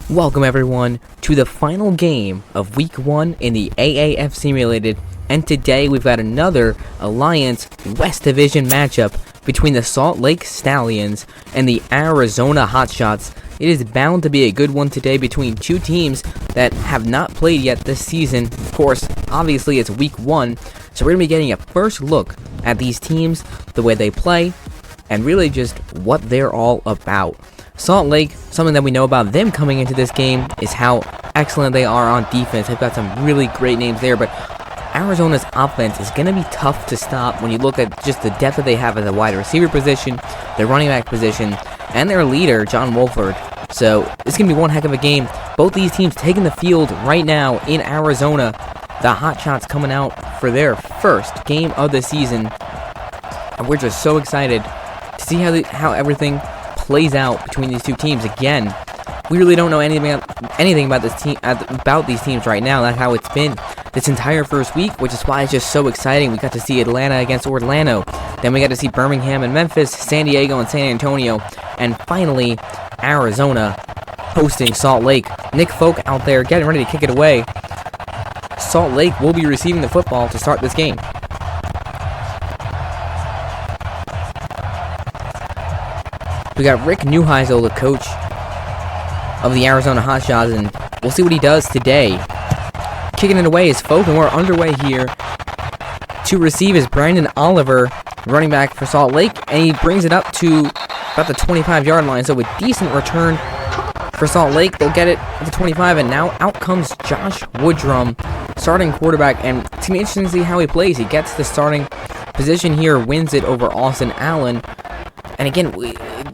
Welcome everyone to the final game of week 1 in the AAF Simulated, and today we've got another Alliance West Division matchup between the Salt Lake Stallions and the Arizona Hotshots. It is bound to be a good one today between two teams that have not played yet this season. Of course, obviously it's week 1, so we're going to be getting a first look at these teams, the way they play, and really just what they're all about. Salt Lake, something that we know about them coming into this game is how excellent they are on defense. They've got some really great names there, but Arizona's offense is going to be tough to stop when you look at just the depth that they have at the wide receiver position, their running back position, and their leader, John Wolford. So it's going to be one heck of a game. Both these teams taking the field right now in Arizona. The Hotshots coming out for their first game of the season, and we're just so excited to see how everything plays out between these two teams. Again, we really don't know anything about this team, about these teams right now. That's how it's been this entire first week, which is why it's just so exciting. We got to see Atlanta against Orlando, then we got to see Birmingham and Memphis, San Diego and San Antonio, and finally Arizona hosting Salt Lake. Nick Folk out there getting ready to kick it away. Salt Lake will be receiving the football to start this game. We got Rick Neuheisel, the coach of the Arizona Hotshots, and we'll see what he does today. Kicking it away is Folk, and we're underway here. To receive is Brandon Oliver, running back for Salt Lake, and he brings it up to about the 25-yard line, so a decent return for Salt Lake. They'll get it at the 25, and now out comes Josh Woodrum, starting quarterback, and it's going to be interesting to see how he plays. He gets the starting position here, wins it over Austin Allen. And again,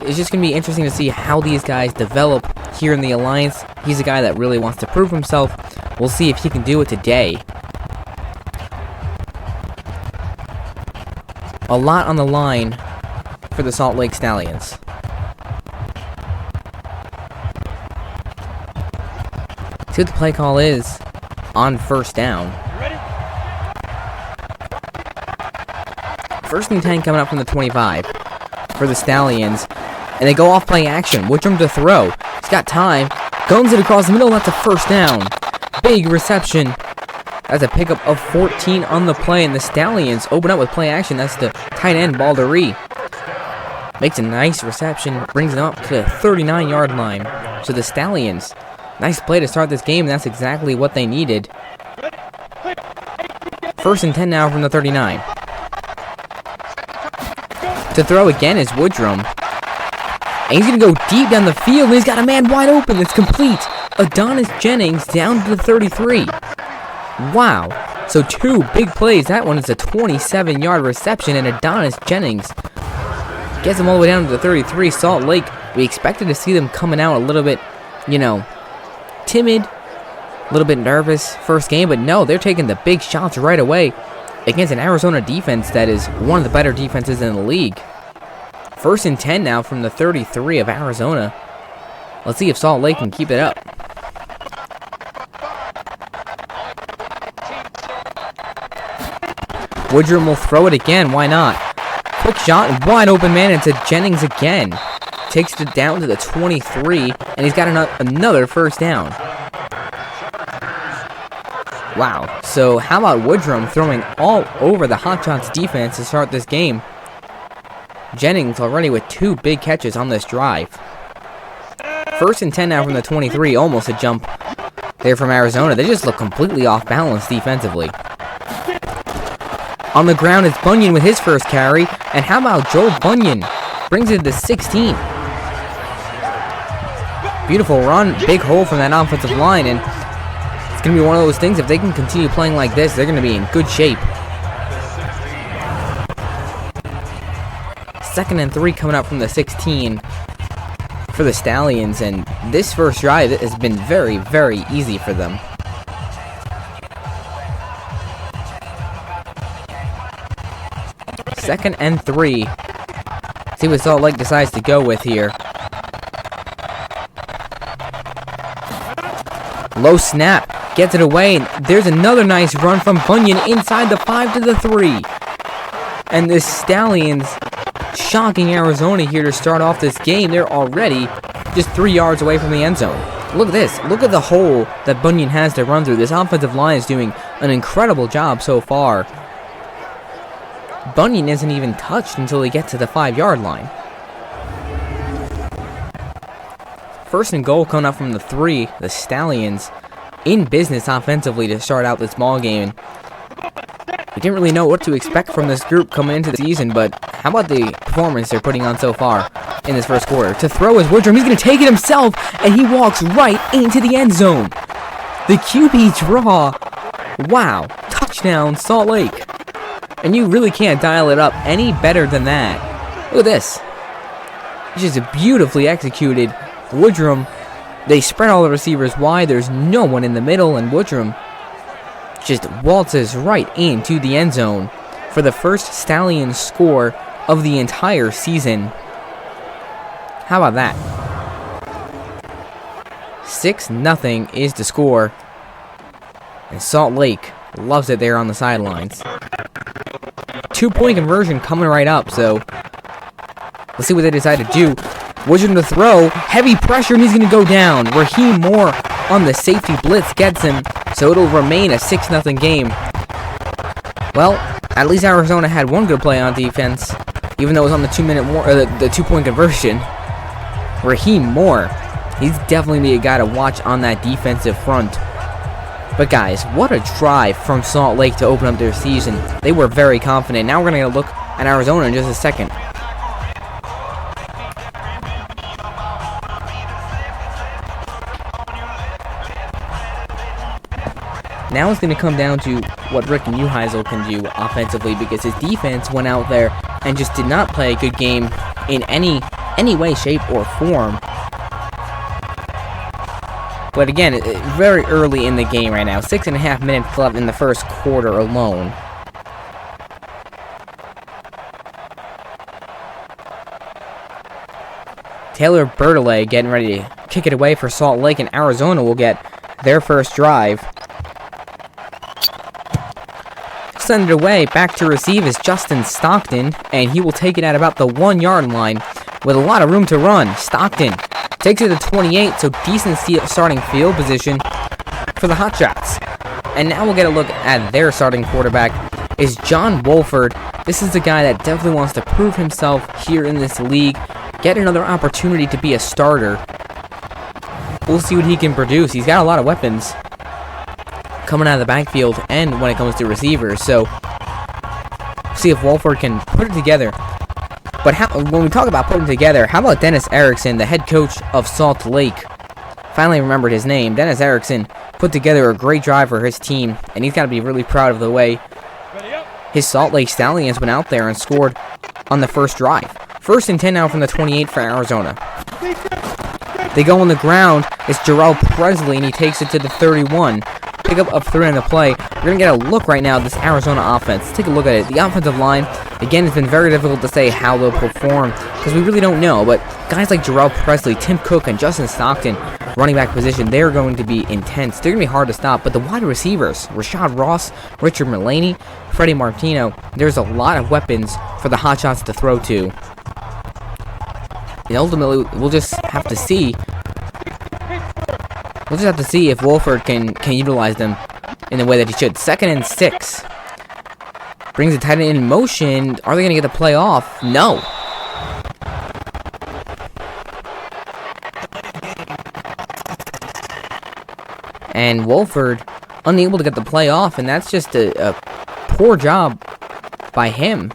it's just going to be interesting to see how these guys develop here in the Alliance. He's a guy that really wants to prove himself. We'll see if he can do it today. A lot on the line for the Salt Lake Stallions. See what the play call is on first down. First and 10 coming up from the 25. For the Stallions, and they go off play action. Woodrum to throw. He's got time. Guns it across the middle. That's a first down. Big reception. That's a pickup of 14 on the play, and the Stallions open up with play action. That's the tight end, Baldery. Makes a nice reception. Brings them up to the 39-yard line. So the Stallions, nice play to start this game, and that's exactly what they needed. First and 10 now from the 39. To throw again is Woodrum. And he's going to go deep down the field, and he's got a man wide open. It's complete. Adonis Jennings down to the 33. Wow. So two big plays. That one is a 27-yard reception, and Adonis Jennings gets him all the way down to the 33. Salt Lake, we expected to see them coming out a little bit, timid, a little bit nervous first game, but no, they're taking the big shots right away against an Arizona defense that is one of the better defenses in the league. First and 10 now from the 33 of Arizona. Let's see if Salt Lake can keep it up. Woodrum will throw it again. Why not? Quick shot and wide open man into Jennings again. Takes it down to the 23, and he's got another first down. Wow, so how about Woodrum throwing all over the Hotshots defense to start this game? Jennings already with two big catches on this drive. First and 10 now from the 23, almost a jump there from Arizona. They just look completely off balance defensively. On the ground is Bunyan with his first carry, and how about Joel Bunyan? Brings it to 16. Beautiful run, big hole from that offensive line, and it's going to be one of those things, if they can continue playing like this, they're going to be in good shape. Second and 3 coming up from the 16 for the Stallions, and this first drive has been very, very easy for them. Second and 3. See what Salt Lake decides to go with here. Low snap. Gets it away, and there's another nice run from Bunyan inside the 5 to the 3. And the Stallions shocking Arizona here to start off this game. They're already just 3 yards away from the end zone. Look at this. Look at the hole that Bunyan has to run through. This offensive line is doing an incredible job so far. Bunyan isn't even touched until he gets to the 5-yard line. First and goal coming up from the 3. The Stallions in business offensively to start out this ball game. We didn't really know what to expect from this group coming into the season, but how about the performance they're putting on so far in this first quarter? To throw is Woodrum. He's going to take it himself, and he walks right into the end zone. The QB draw. Wow. Touchdown, Salt Lake. And you really can't dial it up any better than that. Look at this. It's just beautifully executed. Woodrum, they spread all the receivers wide. There's no one in the middle, and Woodrum just waltzes right into the end zone for the first Stallions score of the entire season. How about that? 6-0 is the score. And Salt Lake loves it there on the sidelines. 2-point conversion coming right up, so let's see what they decide to do. Woodrum to throw, heavy pressure, and he's going to go down. Raheem Moore on the safety blitz gets him, so it'll remain a 6-0 game. Well, at least Arizona had one good play on defense, even though it was on the 2-point conversion. Raheem Moore, he's definitely be a guy to watch on that defensive front. But guys, what a drive from Salt Lake to open up their season. They were very confident. Now we're going to look at Arizona in just a second. Now it's going to come down to what Rick Neuheisel can do offensively, because his defense went out there and just did not play a good game in any way, shape, or form. But again, very early in the game right now. 6.5 minutes left in the first quarter alone. Taylor Bertollet getting ready to kick it away for Salt Lake, and Arizona will get their first drive. Send it away, back to receive is Justin Stockton, and he will take it at about the 1-yard line with a lot of room to run. Stockton takes it to 28, so decent starting field position for the Hotshots. And now we'll get a look at their starting quarterback is John Wolford. This is the guy that definitely wants to prove himself here in this league, get another opportunity to be a starter. We'll see what he can produce. He's got a lot of weapons coming out of the backfield and when it comes to receivers, so see if Wolford can put it together. But when we talk about putting together, how about Dennis Erickson, the head coach of Salt Lake? Finally remembered his name. Dennis Erickson put together a great drive for his team, and he's got to be really proud of the way his Salt Lake Stallions went out there and scored on the first drive. 1st and 10 now from the 28 for Arizona. They go on the ground. It's Jarrell Presley, and he takes it to the 31. Pick up of 3 on the play. We're going to get a look right now at this Arizona offense. Let's take a look at it. The offensive line, again, it's been very difficult to say how they'll perform because we really don't know. But guys like Jarrell Presley, Tim Cook, and Justin Stockton, running back position, they're going to be intense. They're going to be hard to stop. But the wide receivers, Rashad Ross, Richard Mullaney, Freddie Martino, there's a lot of weapons for the Hotshots to throw to. And ultimately, we'll just have to see. We'll just have to see if Wolford can utilize them in the way that he should. 2nd and 6. Brings the tight end in motion. Are they going to get the play off? No. And Wolford unable to get the play off, and that's just a poor job by him.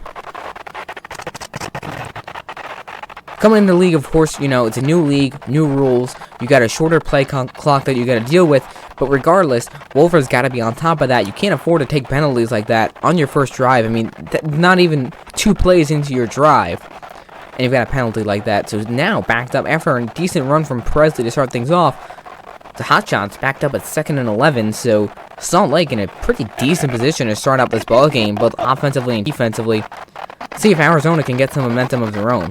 Coming into the league, of course, you know, it's a new league, new rules. You got a shorter play clock that you got to deal with. But regardless, Wolford's got to be on top of that. You can't afford to take penalties like that on your first drive. I mean, not even 2 plays into your drive, and you've got a penalty like that. So now, backed up after a decent run from Presley to start things off, the Hotshots backed up at 2nd and 11. So Salt Lake in a pretty decent position to start out this ball game, both offensively and defensively. See if Arizona can get some momentum of their own.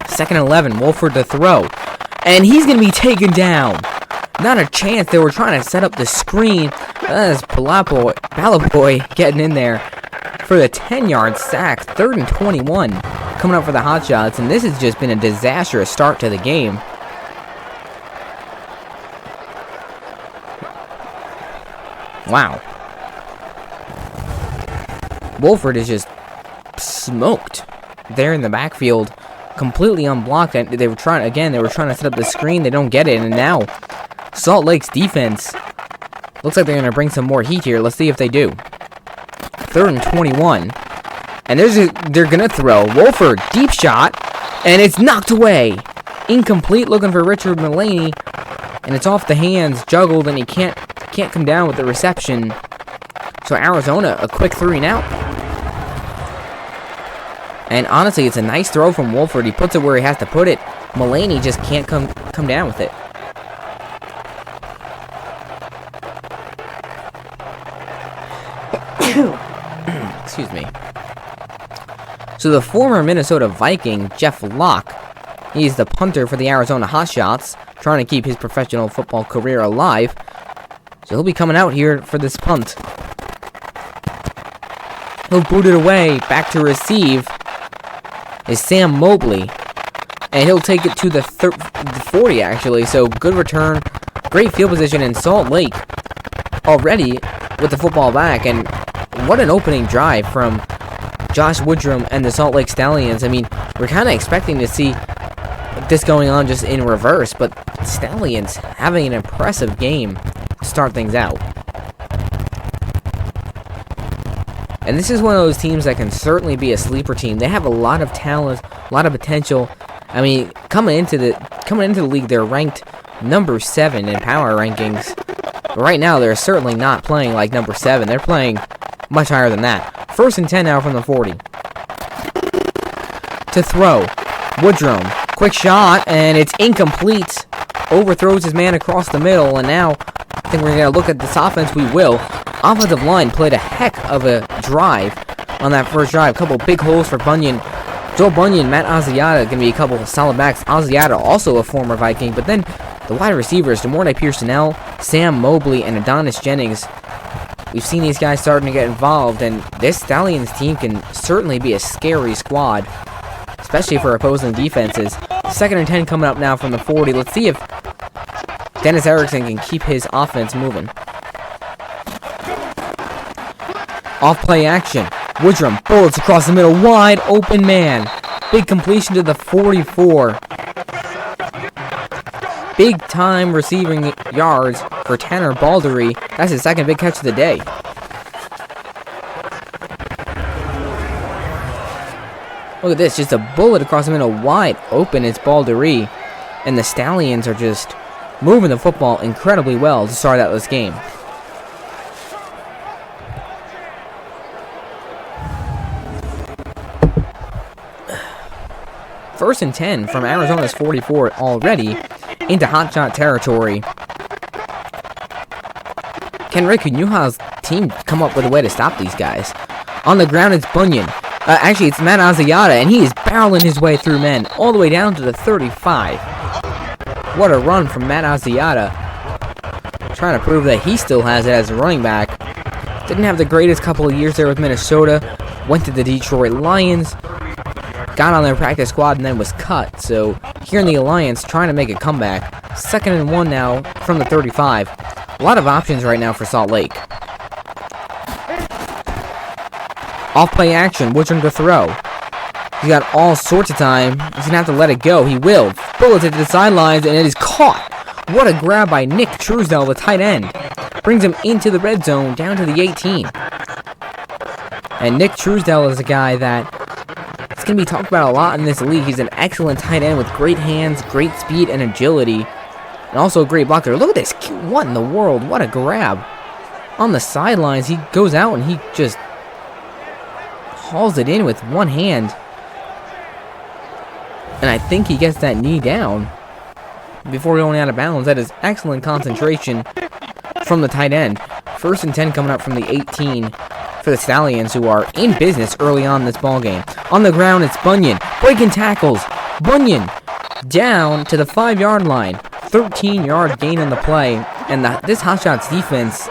2nd and 11, Wolford to throw. And he's going to be taken down. Not a chance. They were trying to set up the screen. That is Balaboy getting in there for the 10-yard sack. 3rd and 21 coming up for the Hotshots. And this has just been a disastrous start to the game. Wow. Wolford is just smoked there in the backfield, completely unblocked. And they were trying to set up the screen. They don't get it, and now Salt Lake's defense looks like they're going to bring some more heat here. Let's see if they do. 3rd and 21. And they're going to throw. Wolford, deep shot. And it's knocked away. Incomplete, looking for Richard Mullaney. And it's off the hands, juggled, and he can't come down with the reception. So Arizona, a quick 3 and out. And honestly, it's a nice throw from Wolford. He puts it where he has to put it. Mullaney just can't come down with it. Excuse me. So the former Minnesota Viking, Jeff Locke, he's the punter for the Arizona Hotshots, trying to keep his professional football career alive. So he'll be coming out here for this punt. He'll boot it away. Back to receive is Sam Mobley. And he'll take it to the 40, actually. So good return. Great field position in Salt Lake already with the football back. And what an opening drive from Josh Woodrum and the Salt Lake Stallions. I mean, we're kind of expecting to see this going on just in reverse, but Stallions having an impressive game to start things out. And this is one of those teams that can certainly be a sleeper team. They have a lot of talent, a lot of potential. I mean, coming into the league, they're ranked number 7 in power rankings. But right now, they're certainly not playing like number 7. They're playing much higher than that. 1st and 10 now from the 40. To throw. Woodrum. Quick shot, and it's incomplete. Overthrows his man across the middle, and now I think we're going to look at this offense. We will. Offensive line played a heck of a drive on that first drive. A couple big holes for Bunyan. Joe Bunyan, Matt Asiata going to be a couple of solid backs. Asiata, also a former Viking, but then the wide receivers, DeMornay Pierce-Tunnell, Sam Mobley, and Adonis Jennings. We've seen these guys starting to get involved, and this Stallions team can certainly be a scary squad, especially for opposing defenses. 2nd and 10 coming up now from the 40. Let's see if Dennis Erickson can keep his offense moving. Off play action. Woodrum bullets across the middle. Wide open man. Big completion to the 44. Big time receiving yards for Tanner Baldery. That's his 2nd big catch of the day. Look at this. Just a bullet across the middle. Wide open. It's Baldery. And the Stallions are just moving the football incredibly well to start out this game. First and 10 from Arizona's 44 already into hotshot territory. Can Rick Newhouse team come up with a way to stop these guys? On the ground, it's Bunyan. Actually, it's Matt Asiata, and he is barreling his way through men all the way down to the 35. What a run from Matt Asiata. Trying to prove that he still has it as a running back. Didn't have the greatest couple of years there with Minnesota. Went to the Detroit Lions. Got on their practice squad and then was cut. So here in the Alliance, trying to make a comeback. 2nd and 1 now from the 35. A lot of options right now for Salt Lake. Off play action, Woodrum to throw. He's got all sorts of time. He's going to have to let it go. He will. Bullets it to the sidelines, and it is caught. What a grab by Nick Truesdell, the tight end. Brings him into the red zone, down to the 18. And Nick Truesdell is a guy that is going to be talked about a lot in this league. He's an excellent tight end with great hands, great speed, and agility. And also a great blocker. Look at this. What in the world? What a grab. On the sidelines, he goes out and he just hauls it in with one hand. And I think he gets that knee down before going out of bounds. That is excellent concentration from the tight end. 1st and 10 coming up from the 18 for the Stallions, who are in business early on in this ballgame. On the ground, it's Bunyan. Breaking tackles. Bunyan down to the 5-yard line. 13-yard gain on the play. And this Hotshots defense,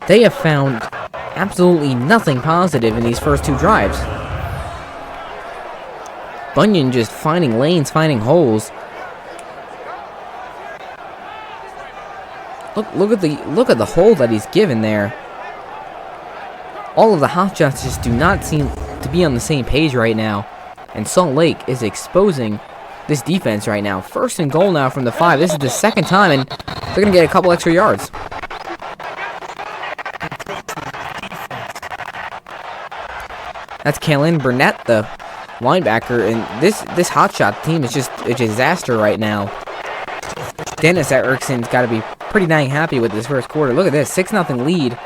they have found absolutely nothing positive in these first 2 drives. Bunyan just finding lanes, finding holes. Look at the hole that he's given there. All of the Hotshots just do not seem to be on the same page right now. And Salt Lake is exposing this defense right now. First and goal now from the 5. This is the second time, and they're going to get a couple extra yards. That's Kalen Burnett, the linebacker, and this Hotshot team is just a disaster right now. Dennis Erickson's got to be pretty dang happy with this first quarter. Look at this, 6-0 lead.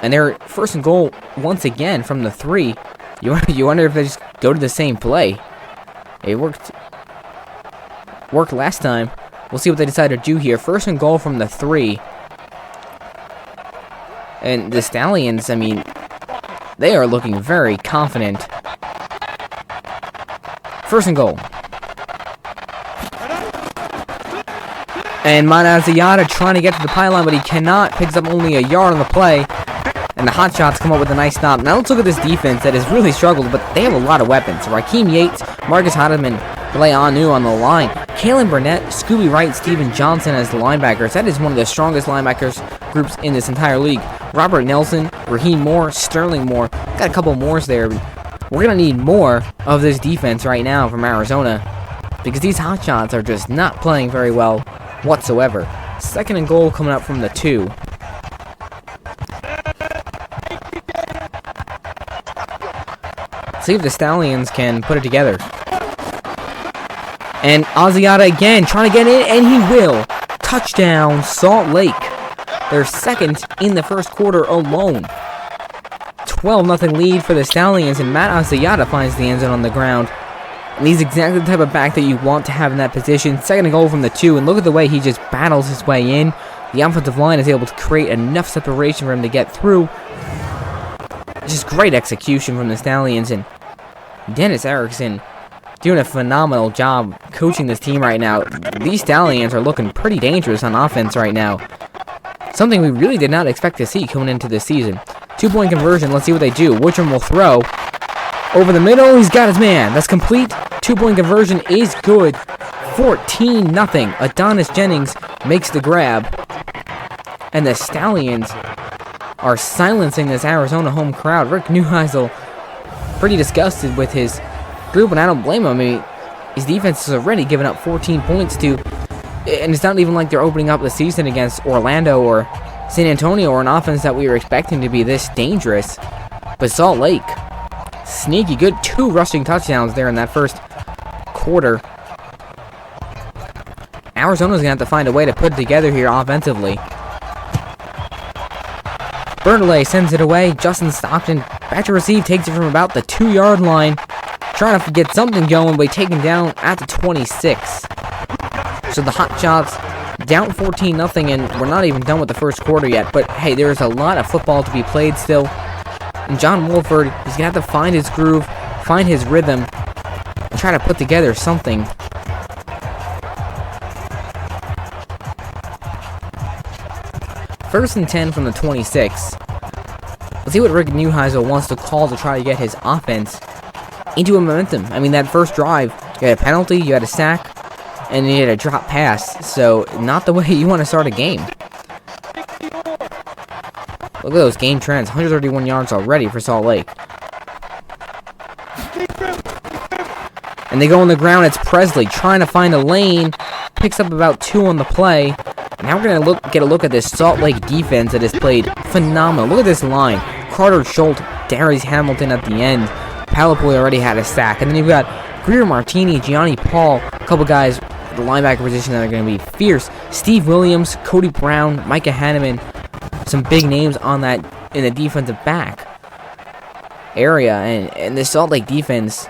And they're first and goal once again from the 3. You wonder if they just go to the same play. It worked last time. We'll see what they decide to do here. First and goal from the 3. And the Stallions, I mean, they are looking very confident. First and goal. And Manaziata trying to get to the pylon, but he cannot. Picks up only a yard on the play. And the Hotshots come up with a nice stop. Now let's look at this defense that has really struggled, but they have a lot of weapons. Raheem Yates, Marcus Hardeman, Leonu on the line. Kalen Burnett, Scooby Wright, Steven Johnson as the linebackers. That is one of the strongest linebackers groups in this entire league. Robert Nelson, Raheem Moore, Sterling Moore. Got a couple mores there. We're going to need more of this defense right now from Arizona, because these Hotshots are just not playing very well whatsoever. Second and goal coming up from the 2. See if the Stallions can put it together. And Asiata again trying to get in, and he will. Touchdown, Salt Lake. They're second in the first quarter alone. 12-0 lead for the Stallions, and Matt Asiata finds the end zone on the ground. And he's exactly the type of back that you want to have in that position. Second and goal from the 2, and look at the way he just battles his way in. The offensive line is able to create enough separation for him to get through. Just great execution from the Stallions, and Dennis Erickson doing a phenomenal job coaching this team right now. These Stallions are looking pretty dangerous on offense right now. Something we really did not expect to see coming into this season. 2-point conversion, let's see what they do. Woodrum will throw. Over the middle, he's got his man. That's complete. 2-point conversion is good. 14-0. Adonis Jennings makes the grab. And the Stallions are silencing this Arizona home crowd. Rick Neuheisel pretty disgusted with his group, and I don't blame him. I mean, his defense has already given up 14 points to, and it's not even like they're opening up the season against Orlando or San Antonio, or an offense that we were expecting to be this dangerous. But Salt Lake, sneaky good. 2 rushing touchdowns there in that first quarter. Arizona's going to have to find a way to put it together here offensively. Bertollet sends it away. Justin Stockton back to receive, takes it from about the 2-yard line. Trying to get something going, but taken down at the 26. So the Hotshots down 14-0, and we're not even done with the first quarter yet. But hey, there's a lot of football to be played still. And John Wolford, he's going to have to find his groove, find his rhythm, and try to put together something. First and 10 from the 26. Let's see what Rick Neuheisel wants to call to try to get his offense into a momentum. I mean, that first drive, you had a penalty, you had a sack, and you had a drop pass. So, not the way you want to start a game. Look at those game trends. 131 yards already for Salt Lake. And they go on the ground. It's Presley trying to find a lane. Picks up about 2 on the play. Now we're going to get a look at this Salt Lake defense that has played phenomenal. Look at this line. Carter Schultz, Darius Hamilton at the end. Palapui already had a sack. And then you've got Greer Martini, Gianni Paul, a couple guys at the linebacker position that are going to be fierce. Steve Williams, Cody Brown, Micah Hanneman. Some big names on that in the defensive back area. And the Salt Lake defense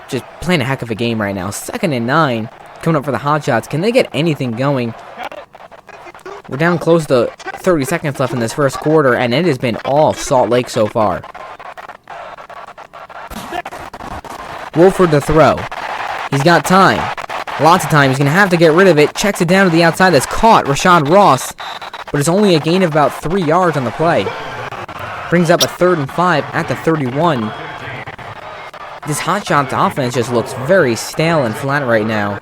just playing a heck of a game right now. 2nd and 9 coming up for the Hotshots. Can they get anything going? We're down close to 30 seconds left in this first quarter, and it has been all Salt Lake so far. Wolford to throw. He's got time. Lots of time. He's going to have to get rid of it. Checks it down to the outside. That's caught. Rashad Ross. But it's only a gain of about 3 yards on the play. Brings up a 3rd and 5 at the 31. This Hotshots offense just looks very stale and flat right now.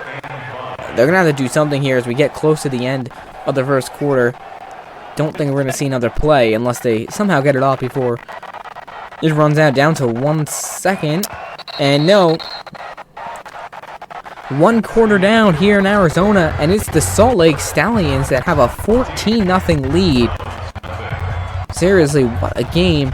they're going to have to do something here as we get close to the end of the first quarter. Don't think we're going to see another play unless they somehow get it off before it runs out down to 1 second. And no, 1 quarter down here in Arizona, and it's the Salt Lake Stallions that have a 14-0 lead. Seriously, what a game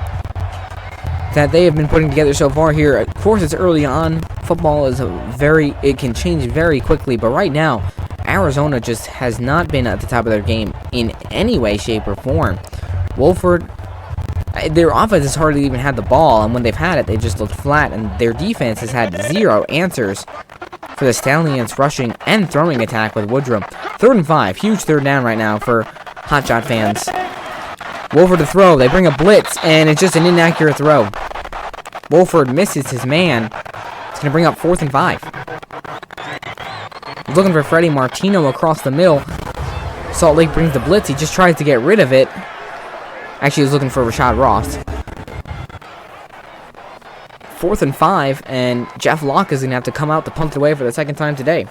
that they have been putting together so far here. Of course, it's early on. Football is it can change very quickly, but right now, Arizona just has not been at the top of their game in any way, shape, or form. Wolford, their offense has hardly even had the ball, and when they've had it, they've just looked flat, and their defense has had zero answers for the Stallions' rushing and throwing attack with Woodrum. 3rd and 5, huge 3rd down right now for Hotshot fans. Wolford to throw, they bring a blitz, and it's just an inaccurate throw. Wolford misses his man. It's going to bring up 4th and 5. Looking for Freddie Martino across the middle. Salt Lake brings the blitz. He just tries to get rid of it. Actually, he was looking for Rashad Ross. 4th and 5, and Jeff Locke is going to have to come out to punt it away for the 2nd time today.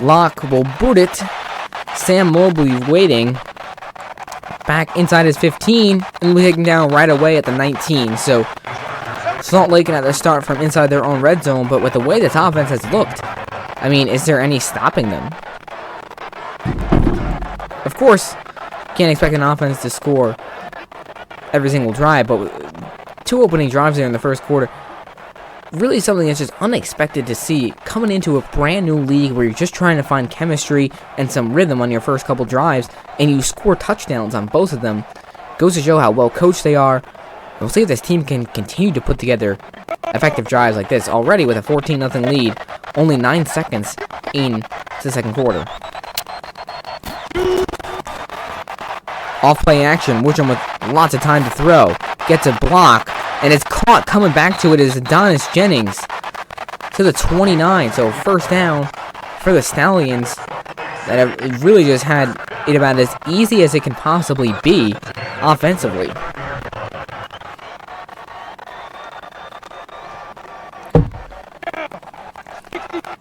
Locke will boot it. Sam Mobley waiting. Back inside his 15, and we take him down right away at the 19. So Salt Lake can have to start from inside their own red zone, but with the way this offense has looked, I mean, is there any stopping them? Of course, can't expect an offense to score every single drive, but with 2 opening drives there in the first quarter, really something that's just unexpected to see coming into a brand new league where you're just trying to find chemistry and some rhythm on your first couple drives, and you score touchdowns on both of them. Goes to show how well coached they are. We'll see if this team can continue to put together effective drives like this. Already with a 14-0 lead, only 9 seconds into the 2nd quarter. Off play action, Woodrum with lots of time to throw. Gets a block, and it's caught. Coming back to it is Adonis Jennings to the 29. So 1st down for the Stallions that have really just had it about as easy as it can possibly be offensively.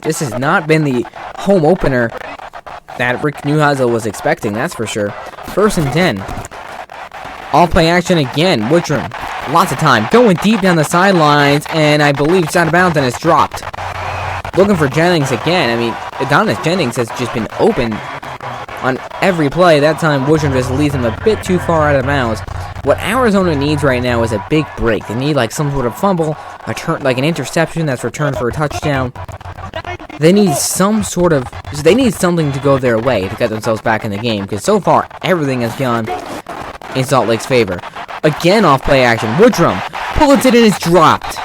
This has not been the home opener that Rick Neuheisel was expecting, that's for sure. 1st and 10. All play action again. Woodrum, lots of time. Going deep down the sidelines, and I believe it's out of bounds and it's dropped. Looking for Jennings again. I mean, Adonis Jennings has just been open on every play. That time, Woodrum just leads him a bit too far out of bounds. What Arizona needs right now is a big break. They need like some sort of fumble, like an interception that's returned for a touchdown. They need something to go their way to get themselves back in the game, because so far everything has gone in Salt Lake's favor. Again, off play action. Woodrum pulls it and it's dropped.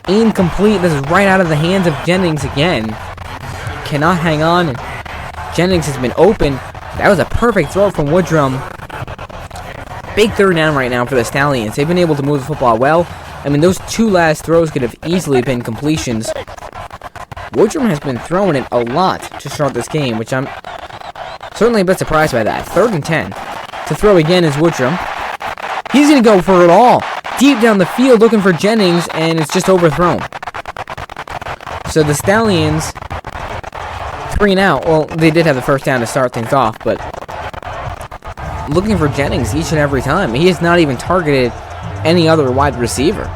Incomplete. This is right out of the hands of Jennings again. Cannot hang on. Jennings has been open. That was a perfect throw from Woodrum. Big 3rd down right now for the Stallions. They've been able to move the football well. I mean, those 2 last throws could have easily been completions. Woodrum has been throwing it a lot to start this game, which I'm certainly a bit surprised by that. 3rd and 10. To throw again is Woodrum. He's going to go for it all. Deep down the field looking for Jennings, and it's just overthrown. So the Stallions, 3 and out. Well, they did have the 1st down to start things off, but looking for Jennings each and every time. He has not even targeted any other wide receiver.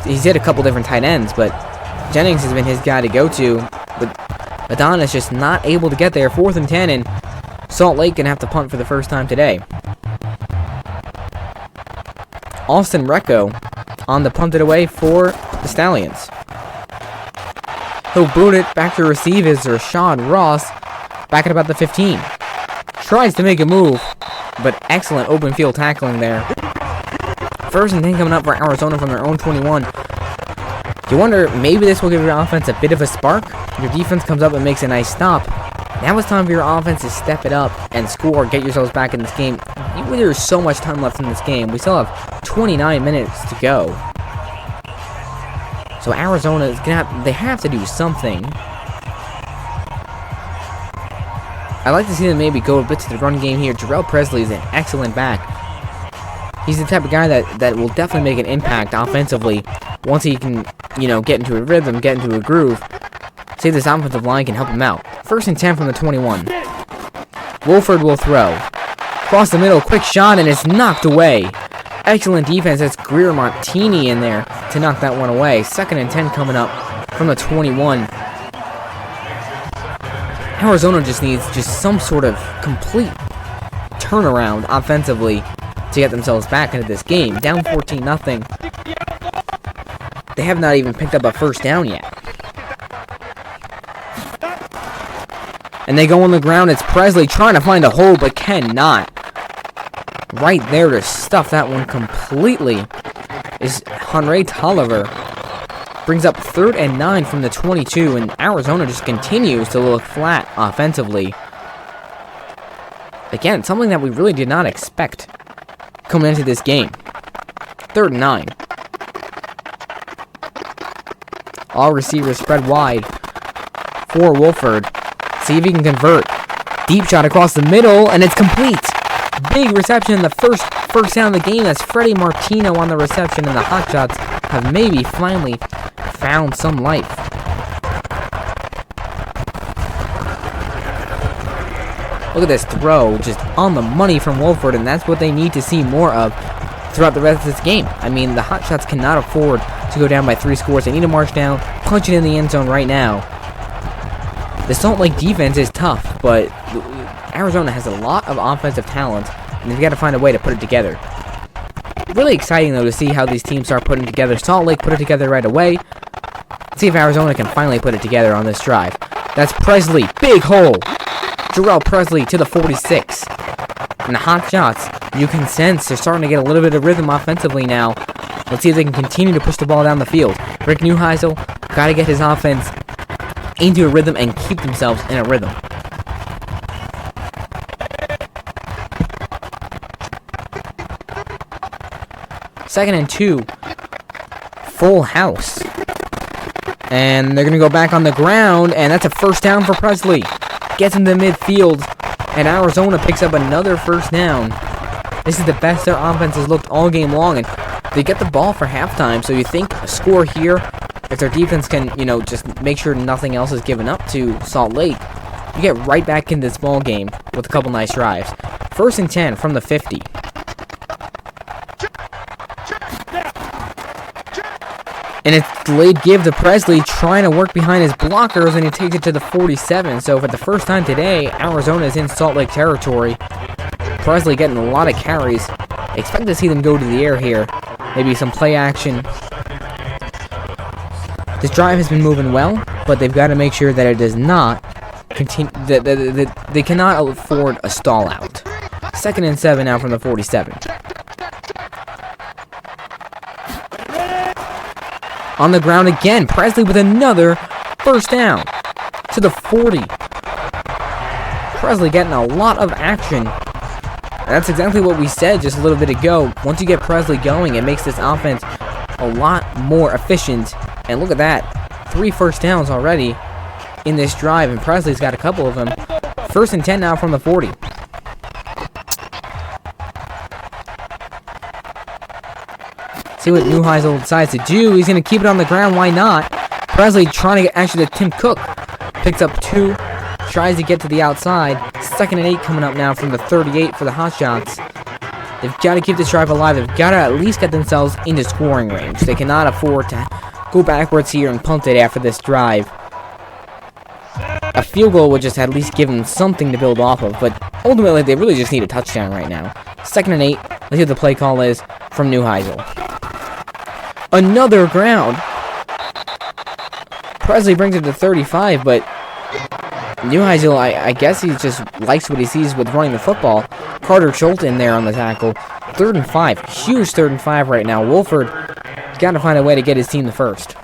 He's hit a couple different tight ends, but Jennings has been his guy to go to, but Adonis just not able to get there. 4th and 10, and Salt Lake gonna have to punt for the 1st time today. Austin Recco on the punted away for the Stallions. He'll boot it back to receive is Rashad Ross, back at about the 15. Tries to make a move, but excellent open field tackling there. 1st and 10 coming up for Arizona from their own 21. You wonder, maybe this will give your offense a bit of a spark? Your defense comes up and makes a nice stop. Now it's time for your offense to step it up and score, get yourselves back in this game. There's so much time left in this game. We still have 29 minutes to go. So Arizona is they have to do something. I'd like to see them maybe go a bit to the run game here. Jarrell Presley is an excellent back. He's the type of guy that will definitely make an impact offensively once he can, get into a rhythm, get into a groove. See if this offensive line can help him out. 1st and 10 from the 21. Wolford will throw. Across the middle, quick shot, and it's knocked away. Excellent defense. That's Greer Martini in there to knock that one away. 2nd and 10 coming up from the 21. Arizona just needs some sort of complete turnaround offensively to get themselves back into this game. Down 14-0. They have not even picked up a first down yet. And they go on the ground. It's Presley trying to find a hole, but cannot. Right there to stuff that one completely is Henry Tolliver. Brings up 3rd and 9 from the 22, and Arizona just continues to look flat offensively. Again, something that we really did not expect coming into this game. 3rd and 9. All receivers spread wide for Wolford. See if he can convert. Deep shot across the middle, and it's complete. Big reception in the first down of the game. That's Freddie Martino on the reception, and the Hotshots have maybe finally found some life. Look at this throw, just on the money from Wolford, and that's what they need to see more of throughout the rest of this game. I mean, the Hotshots cannot afford to go down by 3 scores. They need to march down, punch it in the end zone right now. The Salt Lake defense is tough, but Arizona has a lot of offensive talent, and they've got to find a way to put it together. Really exciting, though, to see how these teams start putting together. Salt Lake put it together right away. Let's see if Arizona can finally put it together on this drive. That's Presley. Big hole. Jarrell Presley to the 46. And the Hotshots, you can sense they're starting to get a little bit of rhythm offensively now. Let's see if they can continue to push the ball down the field. Rick Neuheisel got to get his offense into a rhythm and keep themselves in a rhythm. Second and 2. Full house. And they're going to go back on the ground, and that's a first down for Presley. Gets into midfield, and Arizona picks up another first down. This is the best their offense has looked all game long, and they get the ball for halftime, so you think a score here, if their defense can, just make sure nothing else is given up to Salt Lake, you get right back in this ball game with a couple nice drives. 1st and 10 from the 50. And it's delayed give to Presley, trying to work behind his blockers, and he takes it to the 47. So for the first time today, Arizona is in Salt Lake territory. Presley getting a lot of carries. Expect to see them go to the air here. Maybe some play action. This drive has been moving well, but they've got to make sure that it does not continue. That they cannot afford a stall out. 2nd and 7 now from the 47. On the ground again, Presley with another first down to the 40. Presley getting a lot of action. And that's exactly what we said just a little bit ago. Once you get Presley going, it makes this offense a lot more efficient. And look at that. 3 first downs already in this drive, and Presley's got a couple of them. 1st and 10 now from the 40. See what Neuheisel decides to do. He's going to keep it on the ground. Why not? Presley trying to get actually to Tim Cook. Picks up 2. Tries to get to the outside. 2nd and 8 coming up now from the 38 for the Hotshots. They've got to keep this drive alive. They've got to at least get themselves into scoring range. They cannot afford to go backwards here and punt it after this drive. A field goal would just at least give them something to build off of. But ultimately, they really just need a touchdown right now. 2nd and 8. Let's see what the play call is from Neuheisel. Another ground. Presley brings it to 35, but Neuheisel, I guess he just likes what he sees with running the football. Carter Schultz in there on the tackle. 3rd and 5. Huge 3rd and 5 right now. Wolford got to find a way to get his team the first.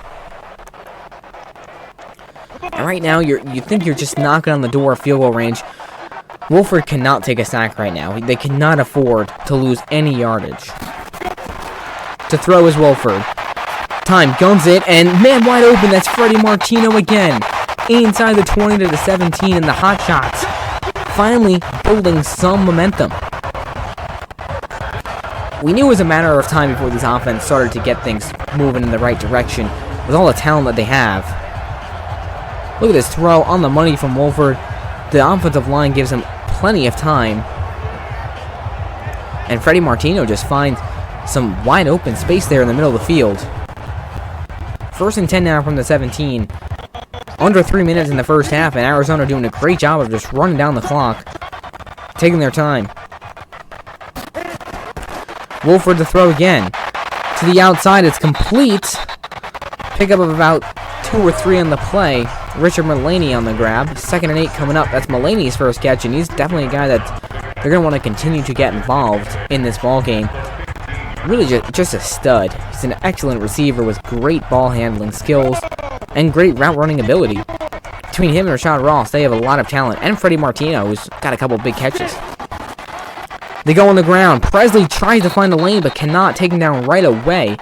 And right now, you think you're just knocking on the door of field goal range. Wolford cannot take a sack right now. They cannot afford to lose any yardage. To throw is Wolford. Time, guns it, and man wide open, that's Freddie Martino again. Inside the 20 to the 17, and the Hotshots finally building some momentum. We knew it was a matter of time before this offense started to get things moving in the right direction with all the talent that they have. Look at this throw on the money from Wolford. The offensive line gives him plenty of time. And Freddie Martino just finds some wide open space there in the middle of the field. 1st and 10 now from the 17. Under 3 minutes in the first half, and Arizona doing a great job of just running down the clock. Taking their time. Wolford to throw again. To the outside, it's complete. Pickup of about 2 or 3 on the play. Richard Mullaney on the grab. 2nd and 8 coming up. That's Mullaney's first catch, and he's definitely a guy that they're going to want to continue to get involved in this ball game. Really just a stud. He's an excellent receiver with great ball handling skills and great route running ability. Between him and Rashad Ross, they have a lot of talent. And Freddie Martino, who's got a couple big catches. They go on the ground. Presley tries to find a lane, but cannot take him down right away.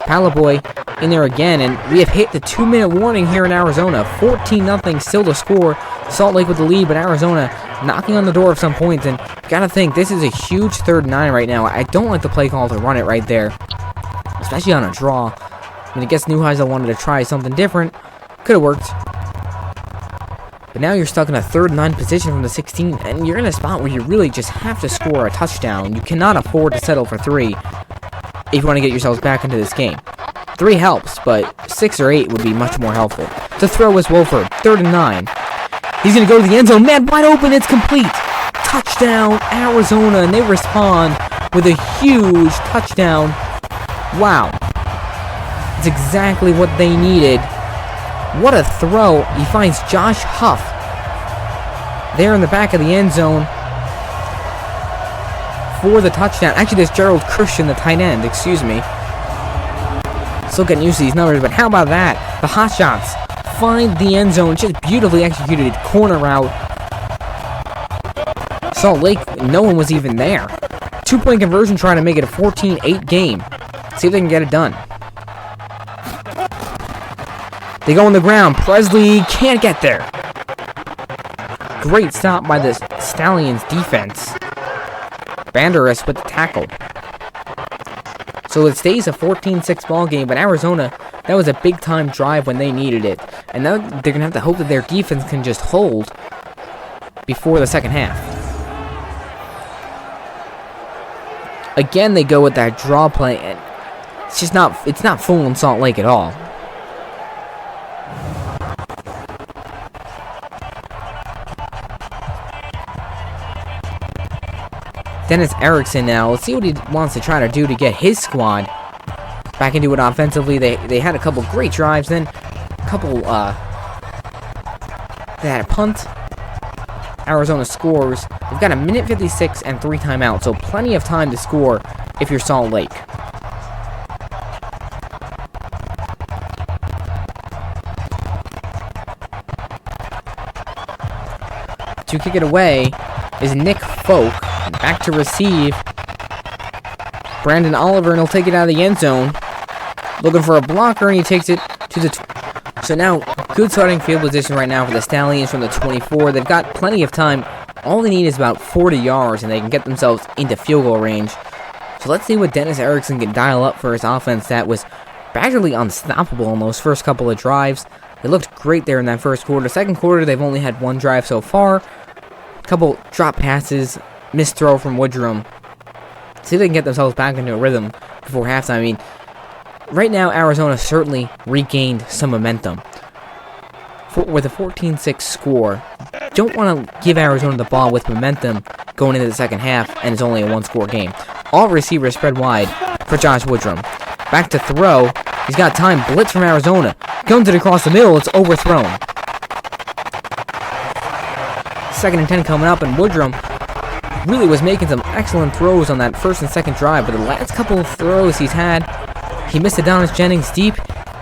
Palaboy in there again, and we have hit the 2-minute warning here in Arizona. 14-0 still to score. Salt Lake with the lead, but Arizona knocking on the door of some points, and gotta think this is a huge 3rd and 9 right now. I don't like the play call to run it right there, especially on a draw. I mean, I guess Neuheisel wanted to try something different. Could have worked. But now you're stuck in a 3rd and 9 position from the 16, and you're in a spot where you really just have to score a touchdown. You cannot afford to settle for 3 if you want to get yourselves back into this game. 3 helps, but 6 or 8 would be much more helpful. To throw is Wolford. 3rd and 9. He's going to go to the end zone. Man, wide open. It's complete. Touchdown, Arizona, and they respond with a huge touchdown. Wow. It's exactly what they needed. What a throw. He finds Josh Huff there in the back of the end zone for the touchdown. Actually, there's Gerald Christian, the tight end. Excuse me. Still getting used to these numbers, but how about that? The Hotshots find the end zone. Just beautifully executed corner route. Salt Lake, no one was even there. 2-point conversion trying to make it a 14-8 game. See if they can get it done. They go on the ground. Presley can't get there. Great stop by the Stallions defense. Banderas with the tackle. So it stays a 14-6 ball game, but Arizona, that was a big-time drive when they needed it. And now they're going to have to hope that their defense can just hold before the second half. Again, they go with that draw play, and it's not fooling Salt Lake at all. Dennis Erickson now. Let's see what he wants to try to do to get his squad back into it offensively. They had a couple great drives, then a couple, they had a punt. Arizona scores. They've got 1:56 and 3 timeouts, so plenty of time to score if you're Salt Lake. To kick it away is Nick Folk. Back to receive. Brandon Oliver, and he'll take it out of the end zone. Looking for a blocker, and he takes it to the... So now, good starting field position right now for the Stallions from the 24. They've got plenty of time. All they need is about 40 yards, and they can get themselves into field goal range. So let's see what Dennis Erickson can dial up for his offense that was practically unstoppable in those first couple of drives. They looked great there in that first quarter. Second quarter, they've only had 1 drive so far. Couple drop passes, missed throw from Woodrum. See if they can get themselves back into a rhythm before halftime. I mean, right now, Arizona certainly regained some momentum. With a 14-6 score, don't want to give Arizona the ball with momentum going into the second half, and it's only a 1-score game. All receivers spread wide for Josh Woodrum. Back to throw. He's got time. Blitz from Arizona. Comes it across the middle. It's overthrown. 2nd and 10 coming up, and Woodrum really was making some excellent throws on that first and second drive, but the last couple of throws he's had, he missed Adonis Jennings deep.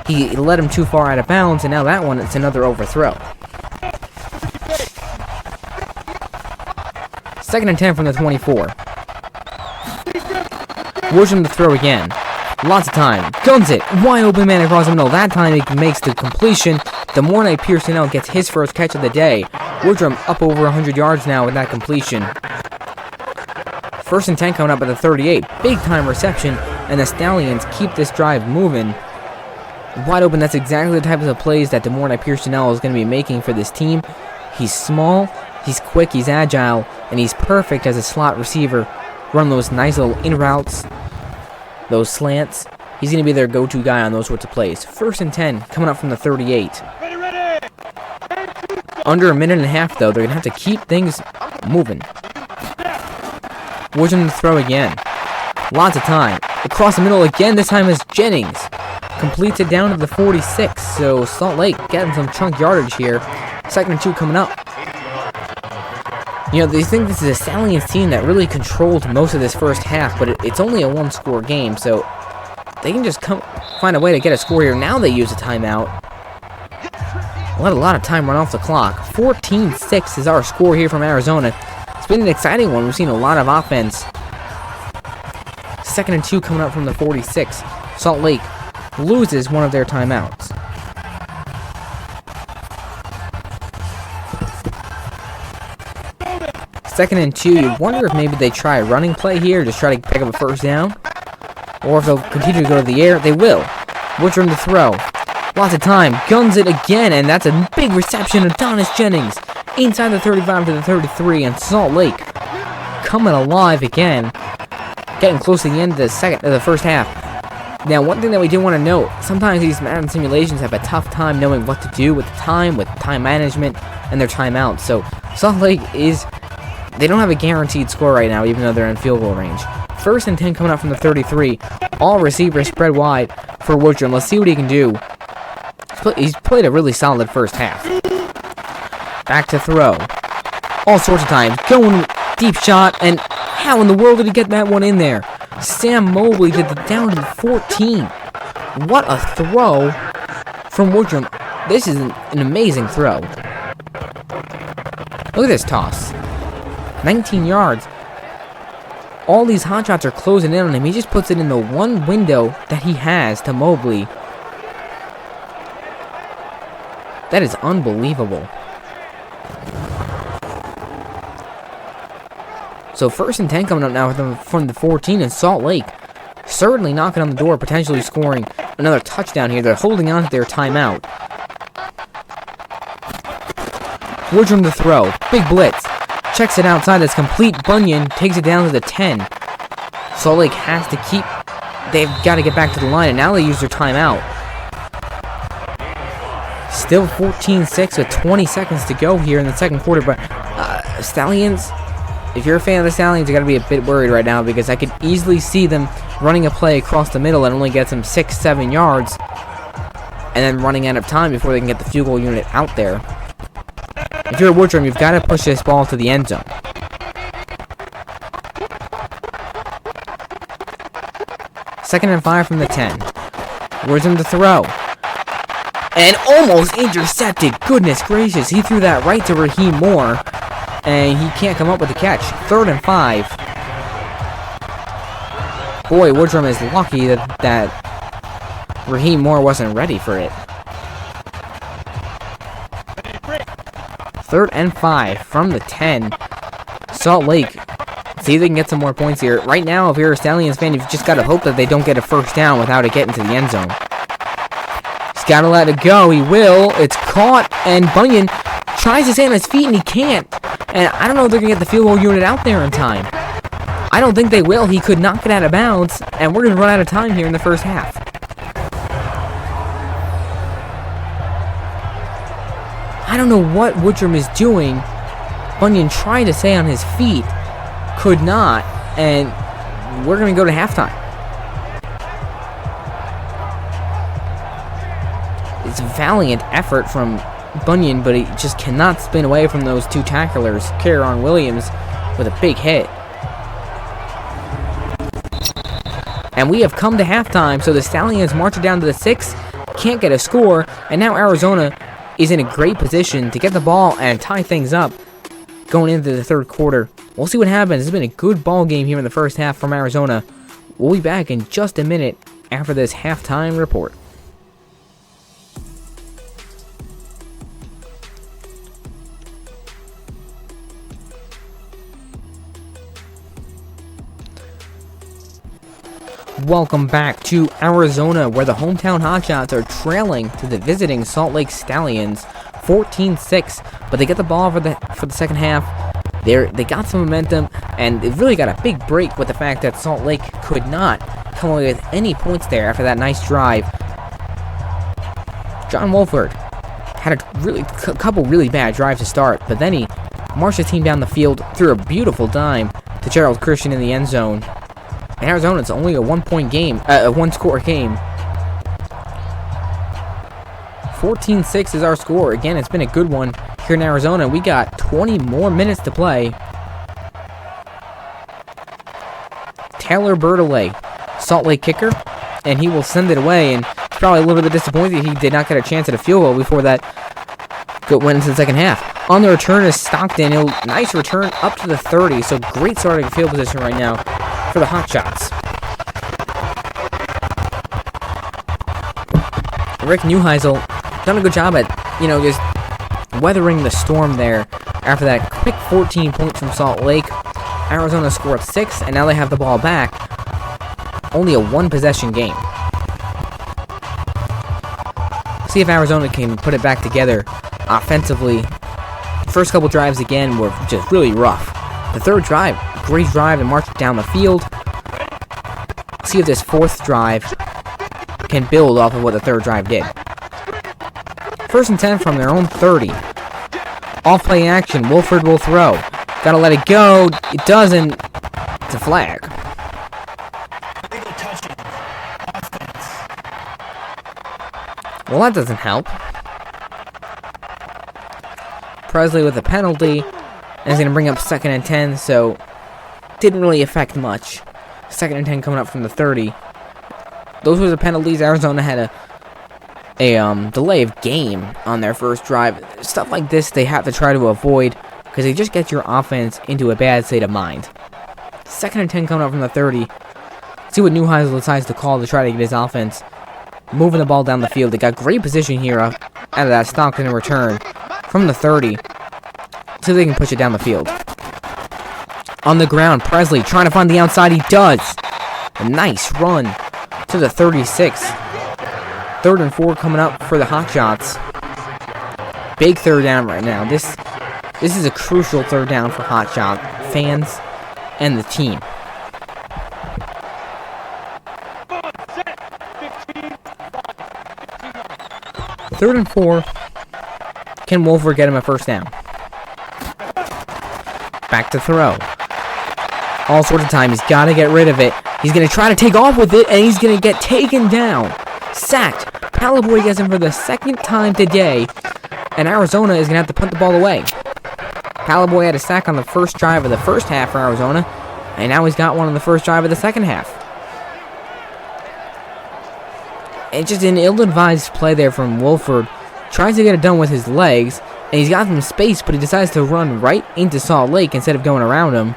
He led him too far out of bounds, and now that one, it's another overthrow. 2nd and 10 from the 24. Woodrum to throw again. Lots of time. Guns it. Wide open man across the middle. That time he makes the completion. Demorne Pearson gets his first catch of the day. Woodrum up over 100 yards now with that completion. First and 10 coming up at the 38. Big time reception, and the Stallions keep this drive moving. Wide open, that's exactly the type of plays that DeMornay Pierce-Janelle is going to be making for this team. He's small, he's quick, he's agile, and he's perfect as a slot receiver. Run those nice little in routes, those slants. He's going to be their go-to guy on those sorts of plays. First and 10 coming up from the 38. Under a minute and a half, though, they're going to have to keep things moving. Woodrum to throw again. Lots of time. Across the middle again, this time is Jennings. Completes it down to the 46, so Salt Lake getting some chunk yardage here. Second and 2 coming up. You know, they think this is a Stallions team that really controlled most of this first half, but it's only a one-score game, so they can just find a way to get a score here. Now they use a timeout. Let a lot of time run off the clock. 14-6 is our score here from Arizona. It's been an exciting one. We've seen a lot of offense. Second and 2 coming up from the 46. Salt Lake loses one of their timeouts. Second and 2, you wonder if maybe they try a running play here, just try to pick up a first down. Or if they'll continue to go to the air, they will. Woodrum to throw. Lots of time, guns it again, and that's a big reception of Adonis Jennings. Inside the 35 to the 33, and Salt Lake coming alive again. Getting close to the end of the first half. Now, one thing that we do want to note, sometimes these Madden simulations have a tough time knowing what to do with time management, and their timeouts. So, Salt Lake they don't have a guaranteed score right now, even though they're in field goal range. First and 10 coming up from the 33. All receivers spread wide for Woodrum. Let's see what he can do. He's played a really solid first half. Back to throw. All sorts of times. Going deep shot, and how in the world did he get that one in there? Sam Mobley did the down to the 14. What a throw from Woodrum. This is an amazing throw. Look at this toss. 19 yards. All these hotshots are closing in on him. He just puts it in the one window that he has to Mobley. That is unbelievable. So first and 10 coming up now from the 14, and Salt Lake certainly knocking on the door, potentially scoring another touchdown here. They're holding on to their timeout. Woodrum to throw. Big blitz. Checks it outside. That's complete. Bunyan takes it down to the 10. Salt Lake has to keep... They've got to get back to the line, and now they use their timeout. Still 14-6 with 20 seconds to go here in the second quarter, but Stallions... If you're a fan of the Stallions, you got to be a bit worried right now, because I could easily see them running a play across the middle and only get them 6-7 yards, and then running out of time before they can get the field goal unit out there. If you're a Woodrum, you've got to push this ball to the end zone. Second and 5 from the 10. Woodrum to throw. And almost intercepted. Goodness gracious, he threw that right to Raheem Moore. And he can't come up with the catch. Third and 5. Boy, Woodrum is lucky that Raheem Moore wasn't ready for it. Third and 5 from the 10. Salt Lake. See if they can get some more points here. Right now, if you're a Stallions fan, you've just got to hope that they don't get a first down without it getting to the end zone. He's got to let it go. He will. It's caught, and Bunyan tries to stay on his feet, and he can't. And I don't know if they're going to get the field goal unit out there in time. I don't think they will. He could knock it out of bounds, and we're going to run out of time here in the first half. I don't know what Woodrum is doing. Bunyan tried to stay on his feet, could not, and we're going to go to halftime. It's a valiant effort from Bunyan, but he just cannot spin away from those two tacklers. Kieran Williams with a big hit. And we have come to halftime, so the Stallions march it down to the 6, can't get a score, and now Arizona is in a great position to get the ball and tie things up going into the third quarter. We'll see what happens. It's been a good ball game here in the first half from Arizona. We'll be back in just a minute after this halftime report. Welcome back to Arizona, where the hometown Hotshots are trailing to the visiting Salt Lake Stallions 14-6, but they get the ball for the second half. They got some momentum, and they really got a big break with the fact that Salt Lake could not come away with any points there after that nice drive. John Wolford had a couple really bad drives to start, but then he marched the team down the field, threw a beautiful dime to Gerald Christian in the end zone. In Arizona, it's only a one-score game. 14-6 is our score. Again, it's been a good one here in Arizona. We got 20 more minutes to play. Taylor Bertollet, Salt Lake kicker, and he will send it away. And he's probably a little bit disappointed he did not get a chance at a field goal before that went into the second half. On the return is Stockton. Nice return up to the 30, so great starting field position right now for the Hotshots. Rick Neuheisel done a good job at, just weathering the storm there after that quick 14 points from Salt Lake. Arizona scored 6, and now they have the ball back. Only a one-possession game. See if Arizona can put it back together offensively. First couple drives again were just really rough. The third drive, great drive and marched down the field. See if this fourth drive can build off of what the third drive did. First and 10 from their own 30. Off play action, Wolford will throw. Gotta let it go. It doesn't. It's a flag. Well, that doesn't help. Presley with a penalty, and he's going to bring up 2nd and 10, so didn't really affect much. 2nd and 10 coming up from the 30. Those were the penalties. Arizona had a delay of game on their first drive. Stuff like this they have to try to avoid because they just get your offense into a bad state of mind. 2nd and 10 coming up from the 30. See what Neuheisel decides to call to try to get his offense moving the ball down the field. They got great position here out of that Stockton in return from the 30. See if they can push it down the field. On the ground, Presley trying to find the outside. He does. A nice run to the 36. 3rd and 4 coming up for the Hotshots. Big third down right now. This is a crucial third down for Hotshot fans and the team. Third and 4. Can Wolford get him a first down? Back to throw. All sorts of time. He's got to get rid of it. He's going to try to take off with it, and he's going to get taken down. Sacked. Palaboy gets him for the 2nd time today, and Arizona is going to have to punt the ball away. Palaboy had a sack on the first drive of the first half for Arizona, and now he's got one on the first drive of the second half. It's just an ill-advised play there from Wolford. Tries to get it done with his legs, and he's got some space, but he decides to run right into Salt Lake instead of going around him.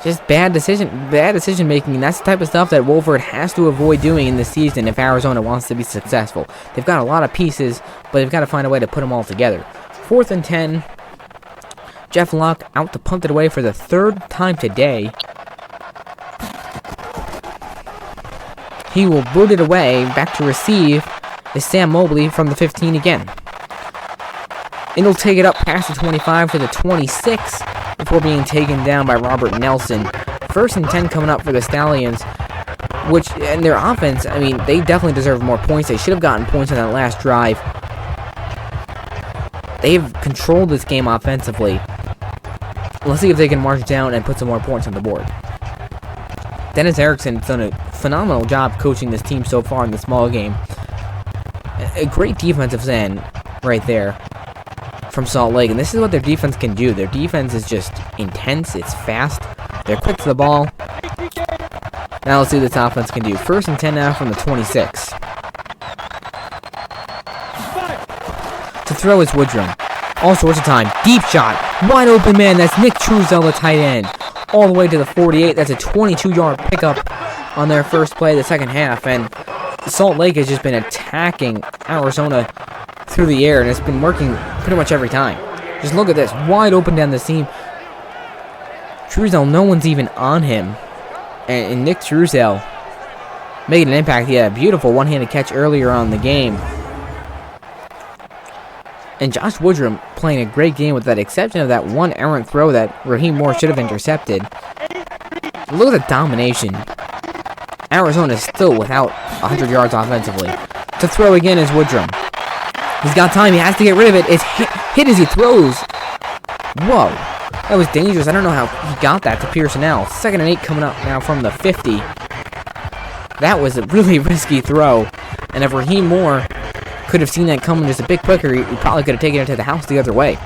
Just bad decision making, and that's the type of stuff that Wolford has to avoid doing in this season if Arizona wants to be successful. They've got a lot of pieces, but they've got to find a way to put them all together. 4th and 10. Jeff Locke out to punt it away for the 3rd time today. He will boot it away. Back to receive is Sam Mobley from the 15 again. And he'll take it up past the 25 to the 26 before being taken down by Robert Nelson. 1st and 10 coming up for the Stallions, and their offense, they definitely deserve more points. They should have gotten points on that last drive. They've controlled this game offensively. Let's see if they can march down and put some more points on the board. Dennis Erickson's done a phenomenal job coaching this team so far in the small game. A great defensive end right there from Salt Lake, and this is what their defense can do. Their defense is just intense, it's fast, they're quick to the ball. Now let's see what this offense can do. 1st and 10 now from the 26. To throw is Woodrum. All sorts of time. Deep shot. Wide open man. That's Nick Truesdell, the tight end. All the way to the 48. That's a 22-yard pickup on their first play of the second half. And Salt Lake has just been attacking Arizona through the air, and it's been working pretty much every time. Just look at this. Wide open down the seam. Truesdell, no one's even on him. And Nick Truesdale making an impact. He had a beautiful one-handed catch earlier on in the game. And Josh Woodrum playing a great game with that exception of that one errant throw that Raheem Moore should have intercepted. Look at the domination. Arizona is still without 100 yards offensively. To throw again is Woodrum. He's got time. He has to get rid of it. It's hit as he throws. Whoa. That was dangerous. I don't know how he got that to Pearsonell. 2nd and 8 coming up now from the 50. That was a really risky throw. And if Raheem Moore could have seen that coming just a bit quicker, he probably could have taken it to the house the other way.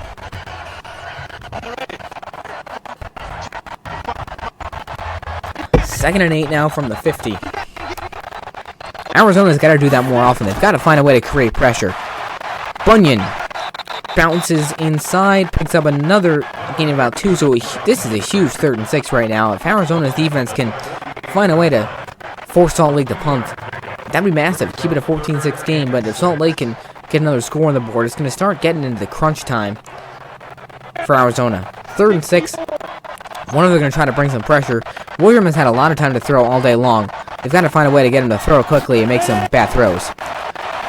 Second and 8 now from the 50. Arizona's got to do that more often. They've got to find a way to create pressure. Bunyan bounces inside, picks up another gain of about 2. So this is a huge 3rd and 6 right now. If Arizona's defense can find a way to force Salt Lake to punt, that'd be massive. Keep it a 14-6 game. But if Salt Lake can get another score on the board, it's going to start getting into the crunch time for Arizona. 3rd and 6. One of them going to try to bring some pressure. William has had a lot of time to throw all day long. They've got to find a way to get him to throw quickly and make some bad throws.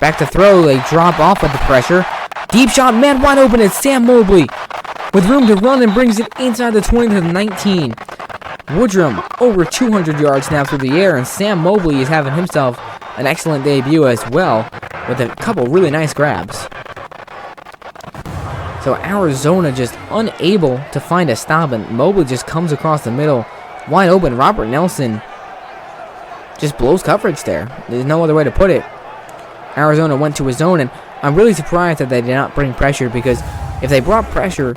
Back to throw. They drop off with the pressure. Deep shot, man wide open. It's Sam Mobley with room to run and brings it inside the 20 to the 19. Woodrum over 200 yards now through the air, and Sam Mobley is having himself an excellent debut as well with a couple really nice grabs. So Arizona just unable to find a stop, and Mobley just comes across the middle wide open. Robert Nelson just blows coverage there. There's no other way to put it. Arizona went to his zone, and I'm really surprised that they did not bring pressure, because if they brought pressure,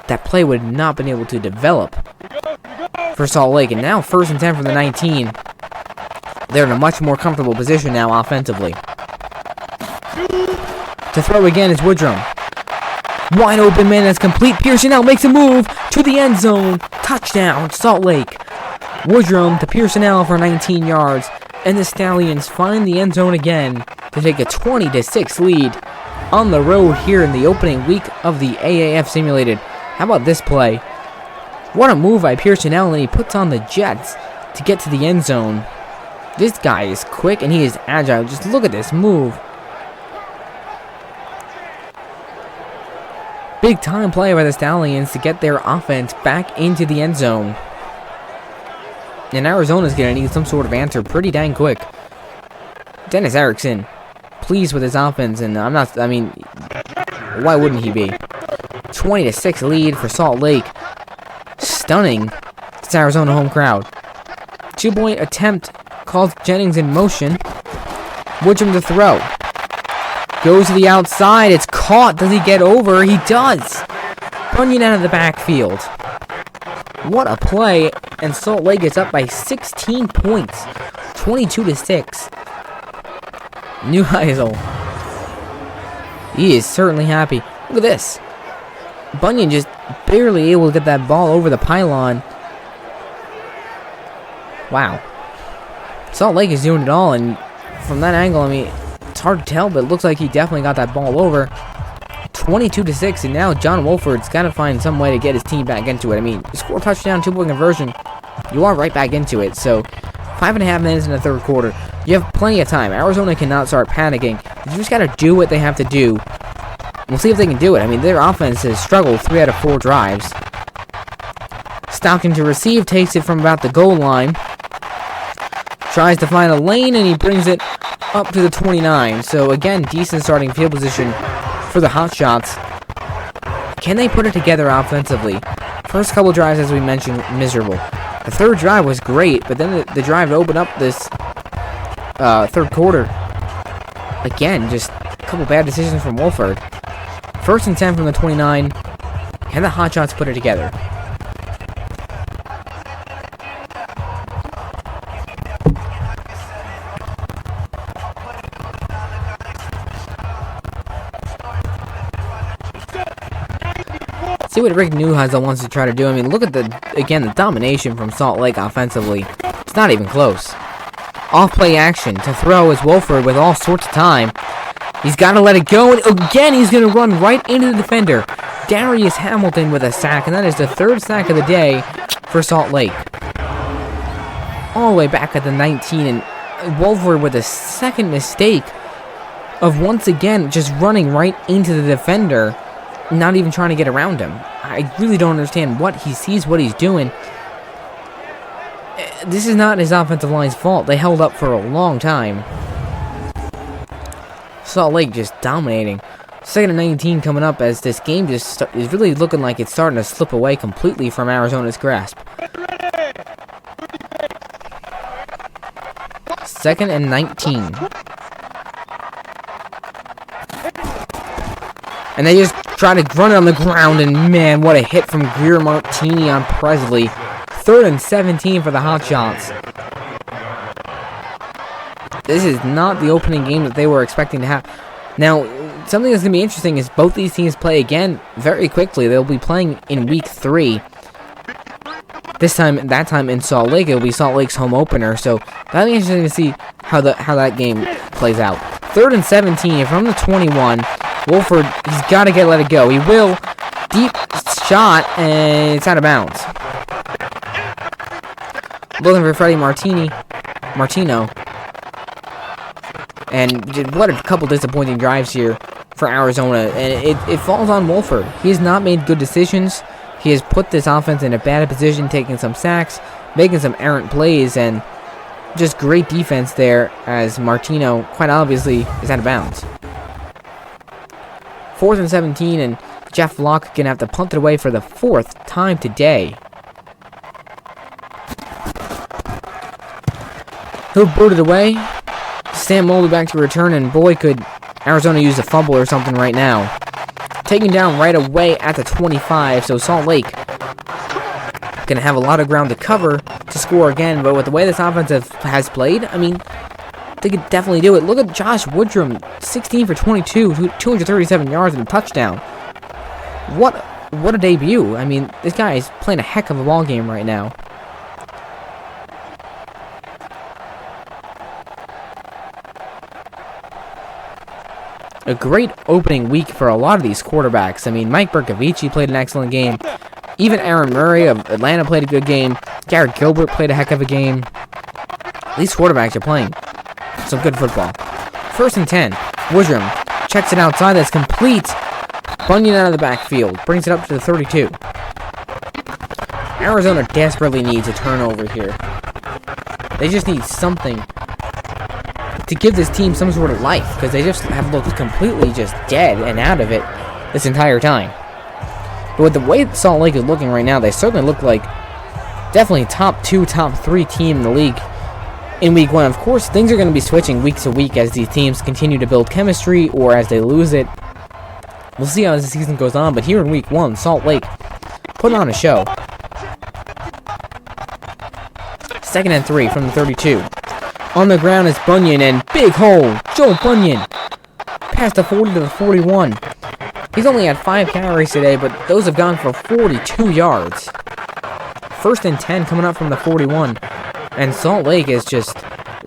that play would not have been able to develop for Salt Lake. And now 1st and 10 from the 19. They're in a much more comfortable position now offensively. To throw again is Woodrum. Wide open man, that's complete. Pearsonell makes a move to the end zone. Touchdown, Salt Lake. Woodrum to Pearsonell for 19 yards. And the Stallions find the end zone again to take a 20-6 lead on the road here in the opening week of the AAF Simulated. How about this play? What a move by Pearsonell, and he puts on the Jets to get to the end zone. This guy is quick and he is agile. Just look at this move. Big time play by the Stallions to get their offense back into the end zone. And Arizona's going to need some sort of answer pretty dang quick. Dennis Erickson, pleased with his offense, and why wouldn't he be? 20-6 lead for Salt Lake. Stunning. It's Arizona home crowd. 2-point attempt calls Jennings in motion. Woodrum to throw. Goes to the outside. It's caught. Does he get over? He does. Bunyan out of the backfield. What a play. And Salt Lake is up by 16 points. 22-6. Neuheisel. He is certainly happy. Look at this. Bunyan just barely able to get that ball over the pylon. Wow. Salt Lake is doing it all, and from that angle, it's hard to tell, but it looks like he definitely got that ball over. 22-6, and now John Wolford's got to find some way to get his team back into it. Score touchdown, 2-point conversion, you are right back into it. So 5.5 minutes in the third quarter. You have plenty of time. Arizona cannot start panicking. You just got to do what they have to do. We'll see if they can do it. Their offense has struggled 3 out of 4 drives. Stockton to receive, takes it from about the goal line. Tries to find a lane, and he brings it up to the 29. So again, decent starting field position for the Hotshots. Can they put it together offensively? First couple drives, as we mentioned, miserable. The third drive was great, but then the drive to open up this third quarter. Again, just a couple bad decisions from Wolford. 1st and 10 from the 29. Can the Hotshots put it together? See what Rick Neuheisel wants to try to do. Look at the domination from Salt Lake offensively. It's not even close. Off-play action to throw is Wolford with all sorts of time. He's got to let it go, and again he's going to run right into the defender. Darius Hamilton with a sack, and that is the 3rd sack of the day for Salt Lake. all the way back at the 19, and Wolford with a second mistake of once again just running right into the defender, not even trying to get around him. I really don't understand what he sees, what he's doing. This is not his offensive line's fault. They held up for a long time. Salt Lake just dominating. Second and 19 coming up as this game just is really looking like it's starting to slip away completely from Arizona's grasp. Second and 19. And they just try to run it on the ground, and man, what a hit from Greer Martini on Presley. Third and 17 for the Hotshots. This is not the opening game that they were expecting to have. Now, something that's going to be interesting is both these teams play again very quickly. They'll be playing in week 3. That time in Salt Lake, it'll be Salt Lake's home opener. So that'll be interesting to see how that game plays out. Third and 17 from the 21. Wolford, he's got to let it go. He will. Deep shot, and it's out of bounds. Looking for Freddie Martino. And what a couple disappointing drives here for Arizona. And it falls on Wolford. He has not made good decisions. He has put this offense in a bad position, taking some sacks, making some errant plays, and just great defense there as Martino, quite obviously, is out of bounds. 4th and 17, and Jeff Locke going to have to punt it away for the 4th time today. He'll boot it away. Sam Moldy back to return, and boy, could Arizona use a fumble or something right now. Taken down right away at the 25, so Salt Lake going to have a lot of ground to cover to score again, but with the way this offense has played, I mean, they could definitely do it. Look at Josh Woodrum, 16 for 22, 237 yards and a touchdown. What a debut. I mean, this guy is playing a heck of a ball game right now. A great opening week for a lot of these quarterbacks. I mean, Mike Bercovici played an excellent game. Even Aaron Murray of Atlanta played a good game. Garrett Gilbert played a heck of a game. These quarterbacks are playing some good football. 1st and 10. Woodrum checks it outside. That's complete. Bunyan out of the backfield. Brings it up to the 32. Arizona desperately needs a turnover here. They just need something to give this team some sort of life, because they just have looked completely just dead and out of it this entire time. But with the way Salt Lake is looking right now, they certainly look like definitely top 2, top 3 team in the league in week 1. Of course, things are going to be switching week to week as these teams continue to build chemistry or as they lose it. We'll see how the season goes on, but here in week 1, Salt Lake putting on a show. 2nd and 3 from the 32. On the ground is Bunyan, and big hole, Joe Bunyan. Past the 40 to the 41. He's only had 5 carries today, but those have gone for 42 yards. 1st and 10 coming up from the 41. And Salt Lake is just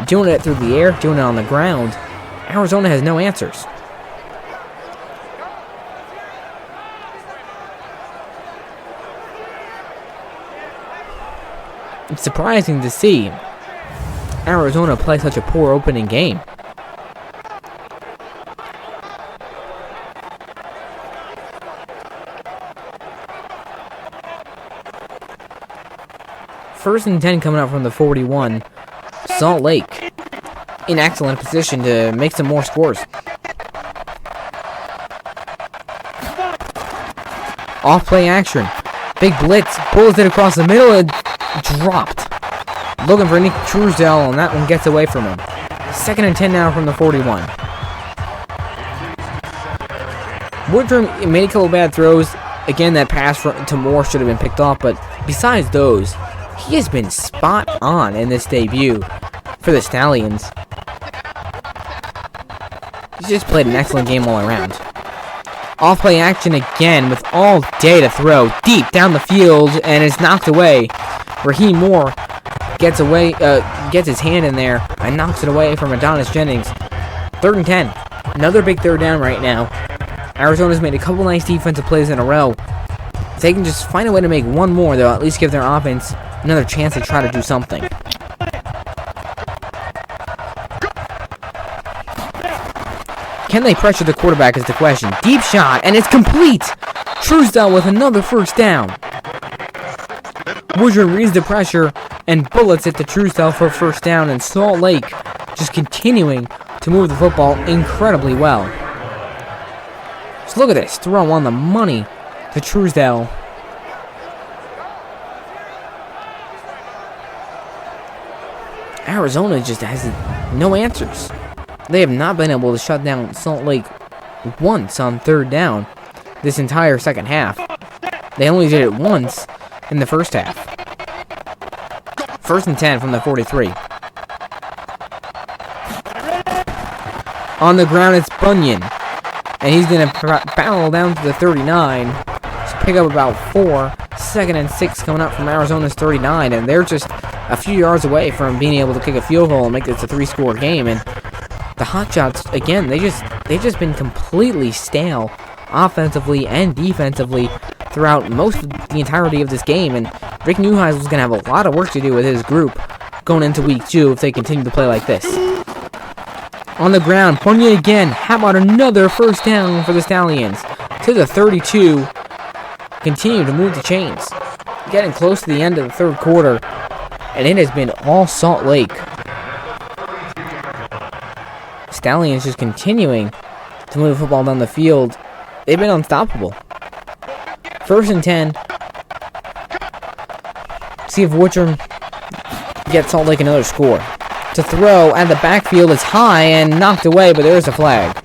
doing it through the air, doing it on the ground. Arizona has no answers. It's surprising to see Arizona play such a poor opening game. First and 10 coming up from the 41. Salt Lake in excellent position to make some more scores. Off play action. Big blitz. Pulls it across the middle and dropped. Looking for Nick Truesdell, and that one gets away from him. 2nd and 10 now from the 41. Woodrum made a couple bad throws. Again, that pass to Moore should have been picked off, but besides those, he has been spot on in this debut for the Stallions. He's just played an excellent game all around. Off play action again with all day to throw deep down the field, and is knocked away. Raheem Moore gets his hand in there and knocks it away from Adonis Jennings. 3rd and 10. Another big 3rd down right now. Arizona's made a couple nice defensive plays in a row. If they can just find a way to make one more, they'll at least give their offense another chance to try to do something. Can they pressure the quarterback is the question. Deep shot, and it's complete! Truesdell with another first down. Woodrum reads the pressure and bullets it to Truesdell for a first down, and Salt Lake just continuing to move the football incredibly well. So look at this throw on the money to Truesdell. Arizona just has no answers. They have not been able to shut down Salt Lake once on third down this entire second half. They only did it once in the first half. 1st and 10 from the 43. On the ground, it's Bunyan. And he's going to barrel down to the 39. So pick up about 4. 2nd and 6 coming up from Arizona's 39. And they're just a few yards away from being able to kick a field goal and make this a 3-score game. And the Hotshots, again, they've just been completely stale offensively and defensively throughout most of the entirety of this game. And Rick Neuheisel is going to have a lot of work to do with his group going into week 2 if they continue to play like this. On the ground, Bunyan again. How about another first down for the Stallions? To the 32. Continue to move the chains. Getting close to the end of the third quarter. And it has been all Salt Lake. Stallions just continuing to move the football down the field. They've been unstoppable. 1st and 10. See if Woodrum gets Salt Lake another score. To throw at the backfield is high and knocked away, but there's a flag.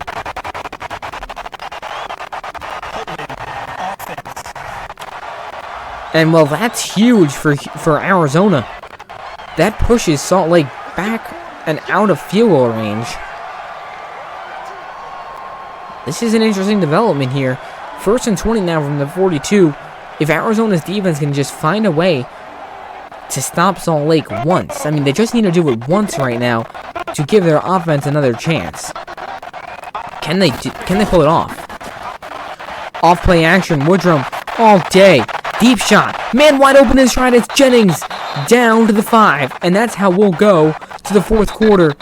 And well, that's huge for Arizona. That pushes Salt Lake back and out of field goal range. This is an interesting development here. 1st and 20 now from the 42. If Arizona's defense can just find a way to stop Salt Lake once. I mean, they just need to do it once right now to give their offense another chance. Can they pull it off? Off play action, Woodrum all day. Deep shot. Man wide open is right. It's Jennings down to the 5. And that's how we'll go to the 4th quarter.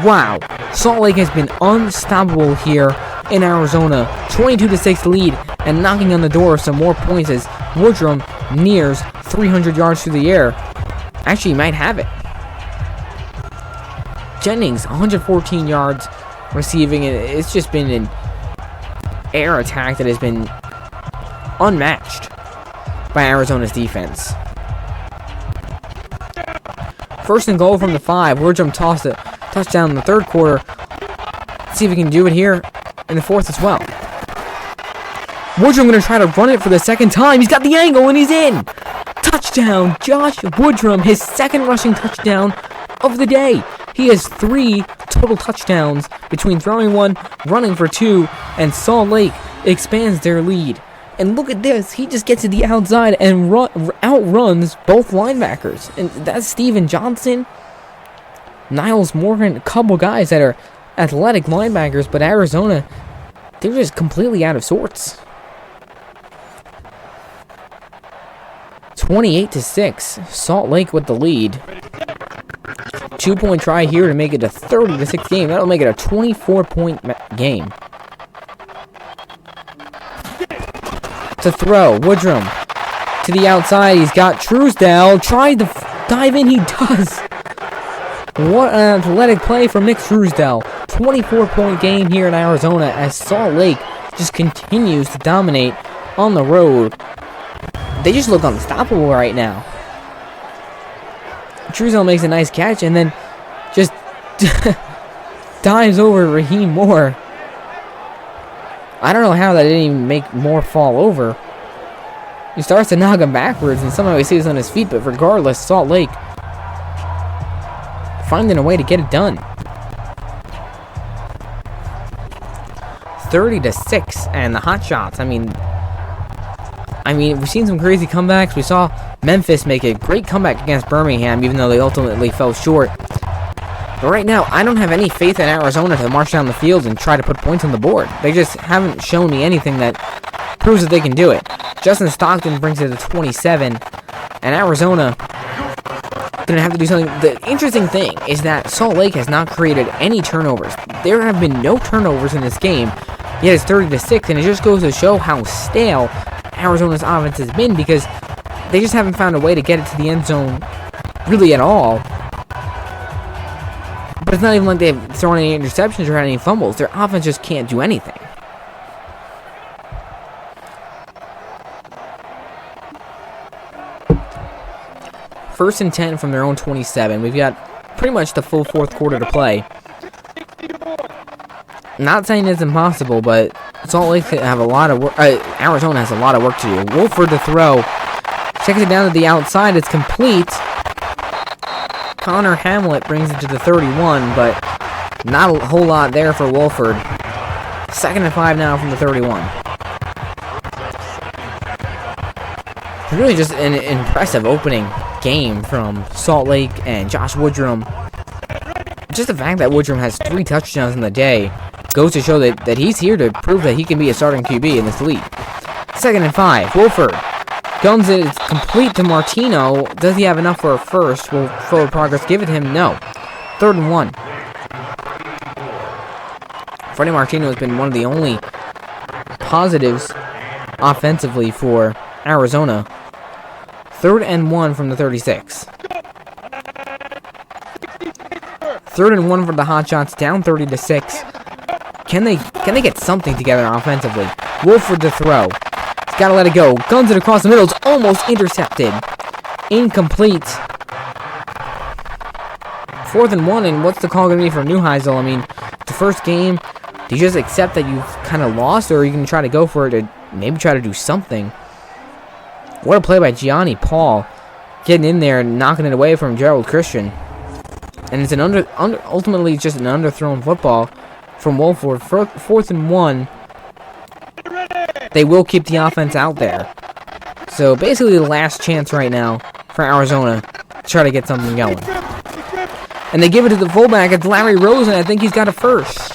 Wow. Salt Lake has been unstoppable here in Arizona. 22-6 lead and knocking on the door of some more points as Woodrum nears 300 yards through the air. Actually, might have it. Jennings, 114 yards receiving. It's just been an air attack that has been unmatched by Arizona's defense. 1st and goal from the 5. Woodrum tossed a touchdown in the 3rd quarter. Let's see if he can do it here in the 4th as well. Woodrum going to try to run it for the 2nd time. He's got the angle and he's in. Touchdown, Josh Woodrum, his 2nd rushing touchdown of the day. He has 3 total touchdowns between throwing 1, running for 2, and Salt Lake expands their lead. And look at this, he just gets to the outside and outruns both linebackers. And that's Steven Johnson, Niles Morgan, a couple guys that are athletic linebackers, but Arizona, they're just completely out of sorts. 28-6, Salt Lake with the lead. 2-point try here to make it a 30-6 game. That'll make it a 24-point game. To throw, Woodrum to the outside. He's got Truesdell. Tried to dive in. He does. What an athletic play from Nick Truesdell. 24-point game here in Arizona as Salt Lake just continues to dominate on the road. They just look unstoppable right now. Truesdell makes a nice catch and then just dives over Raheem Moore. I don't know how that didn't even make Moore fall over. He starts to knock him backwards and somehow he stays on his feet, but regardless, Salt Lake finding a way to get it done. 30-6, and the Hotshots, I mean, we've seen some crazy comebacks. We saw Memphis make a great comeback against Birmingham, even though they ultimately fell short. But right now, I don't have any faith in Arizona to march down the field and try to put points on the board. They just haven't shown me anything that proves that they can do it. Justin Stockton brings it to 27, and Arizona gonna have to do something. The interesting thing is that Salt Lake has not created any turnovers. There have been no turnovers in this game, yet it's 30-6, and it just goes to show how stale Arizona's offense has been, because they just haven't found a way to get it to the end zone really at all. But it's not even like they've thrown any interceptions or had any fumbles. Their offense just can't do anything. First and 10 from their own 27. We've got pretty much the full fourth quarter to play. Not saying it's impossible, but Salt Lake have a lot of work. Arizona has a lot of work to do. Wolford to throw. Checks it down to the outside. It's complete. Connor Hamlet brings it to the 31, but not a whole lot there for Wolford. 2nd and 5 now from the 31. Really just an impressive opening game from Salt Lake and Josh Woodrum. Just the fact that Woodrum has 3 touchdowns in the day goes to show that he's here to prove that he can be a starting QB in this league. 2nd and 5. Wolford guns it. It's complete to Martino. Does he have enough for a first? Will forward progress give it to him? No. 3rd and 1. Freddie Martino has been one of the only positives offensively for Arizona. 3rd and 1 from the 36. 3rd and 1 for the Hotshots, down 30-6. Can they get something together offensively? Wolford to throw. He's got to let it go. Guns it across the middle. It's almost intercepted. Incomplete. 4th and 1, and what's the call going to be for Neuheisel? I mean, the first game, do you just accept that you've kind of lost, or are you going to try to go for it to maybe try to do something? What a play by Gianni Paul, getting in there and knocking it away from Gerald Christian. And it's an ultimately just an underthrown football from Wolford. 4th and 1. They will keep the offense out there. So basically the last chance right now for Arizona to try to get something going. And they give it to the fullback. It's Larry Rosen. I think he's got a first.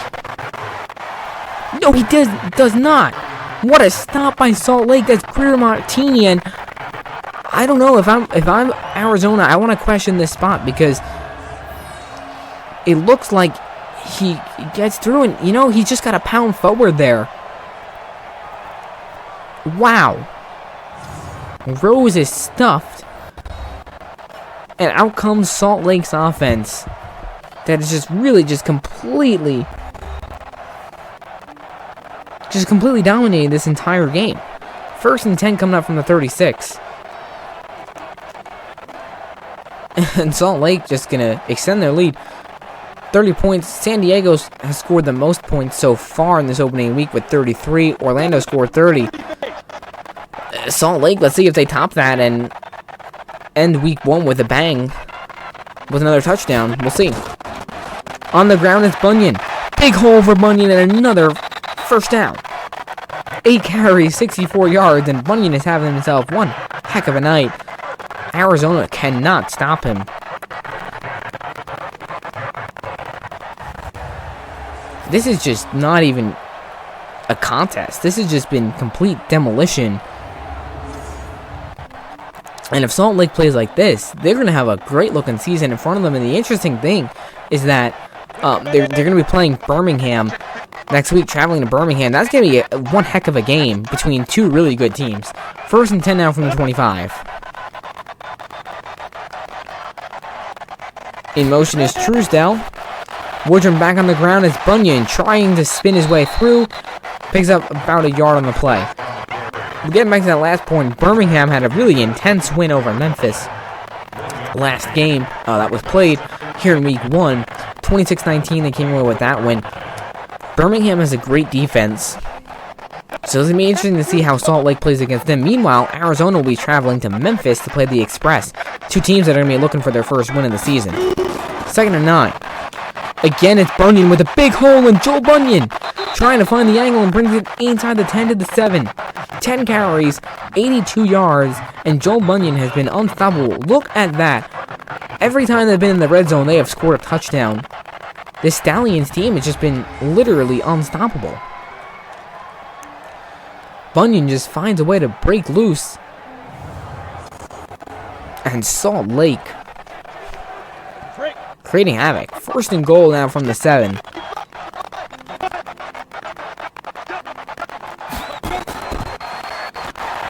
No, he does not. What a stop by Salt Lake. That's Greer Martini, and I don't know if I'm Arizona, I want to question this spot, because it looks like he gets through, and he's just got to pound forward there. Wow. Rose is stuffed, and out comes Salt Lake's offense that is just really completely dominating this entire game. 1st and 10 coming up from the 36. And Salt Lake just gonna extend their lead. 30 points. San Diego has scored the most points so far in this opening week with 33. Orlando scored 30. Salt Lake, let's see if they top that and end week 1 with a bang with another touchdown. We'll see. On the ground, it's Bunyan. Big hole for Bunyan and another first down. 8 carries, 64 yards, and Bunyan is having himself one heck of a night. Arizona cannot stop him. This is just not even a contest. This has just been complete demolition. And if Salt Lake plays like this, they're going to have a great looking season in front of them. And the interesting thing is that they're going to be playing Birmingham next week, traveling to Birmingham. That's going to be one heck of a game between 2 really good teams. 1st and 10 now from the 25. In motion is Truesdell. Woodrum back on the ground as Bunyan trying to spin his way through. Picks up about a yard on the play. Getting back to that last point, Birmingham had a really intense win over Memphis last game that was played here in week 1. 26-19, they came away with that win. Birmingham has a great defense, so it's going to be interesting to see how Salt Lake plays against them. Meanwhile, Arizona will be traveling to Memphis to play the Express. 2 teams that are going to be looking for their first win of the season. 2nd and 9. Again, it's Bunyan with a big hole, and Joel Bunyan trying to find the angle and brings it inside the 10 to the 7. 10 carries, 82 yards, and Joel Bunyan has been unstoppable. Look at that. Every time they've been in the red zone, they have scored a touchdown. This Stallions team has just been literally unstoppable. Bunyan just finds a way to break loose. And Salt Lake creating havoc. First and goal now from the 7.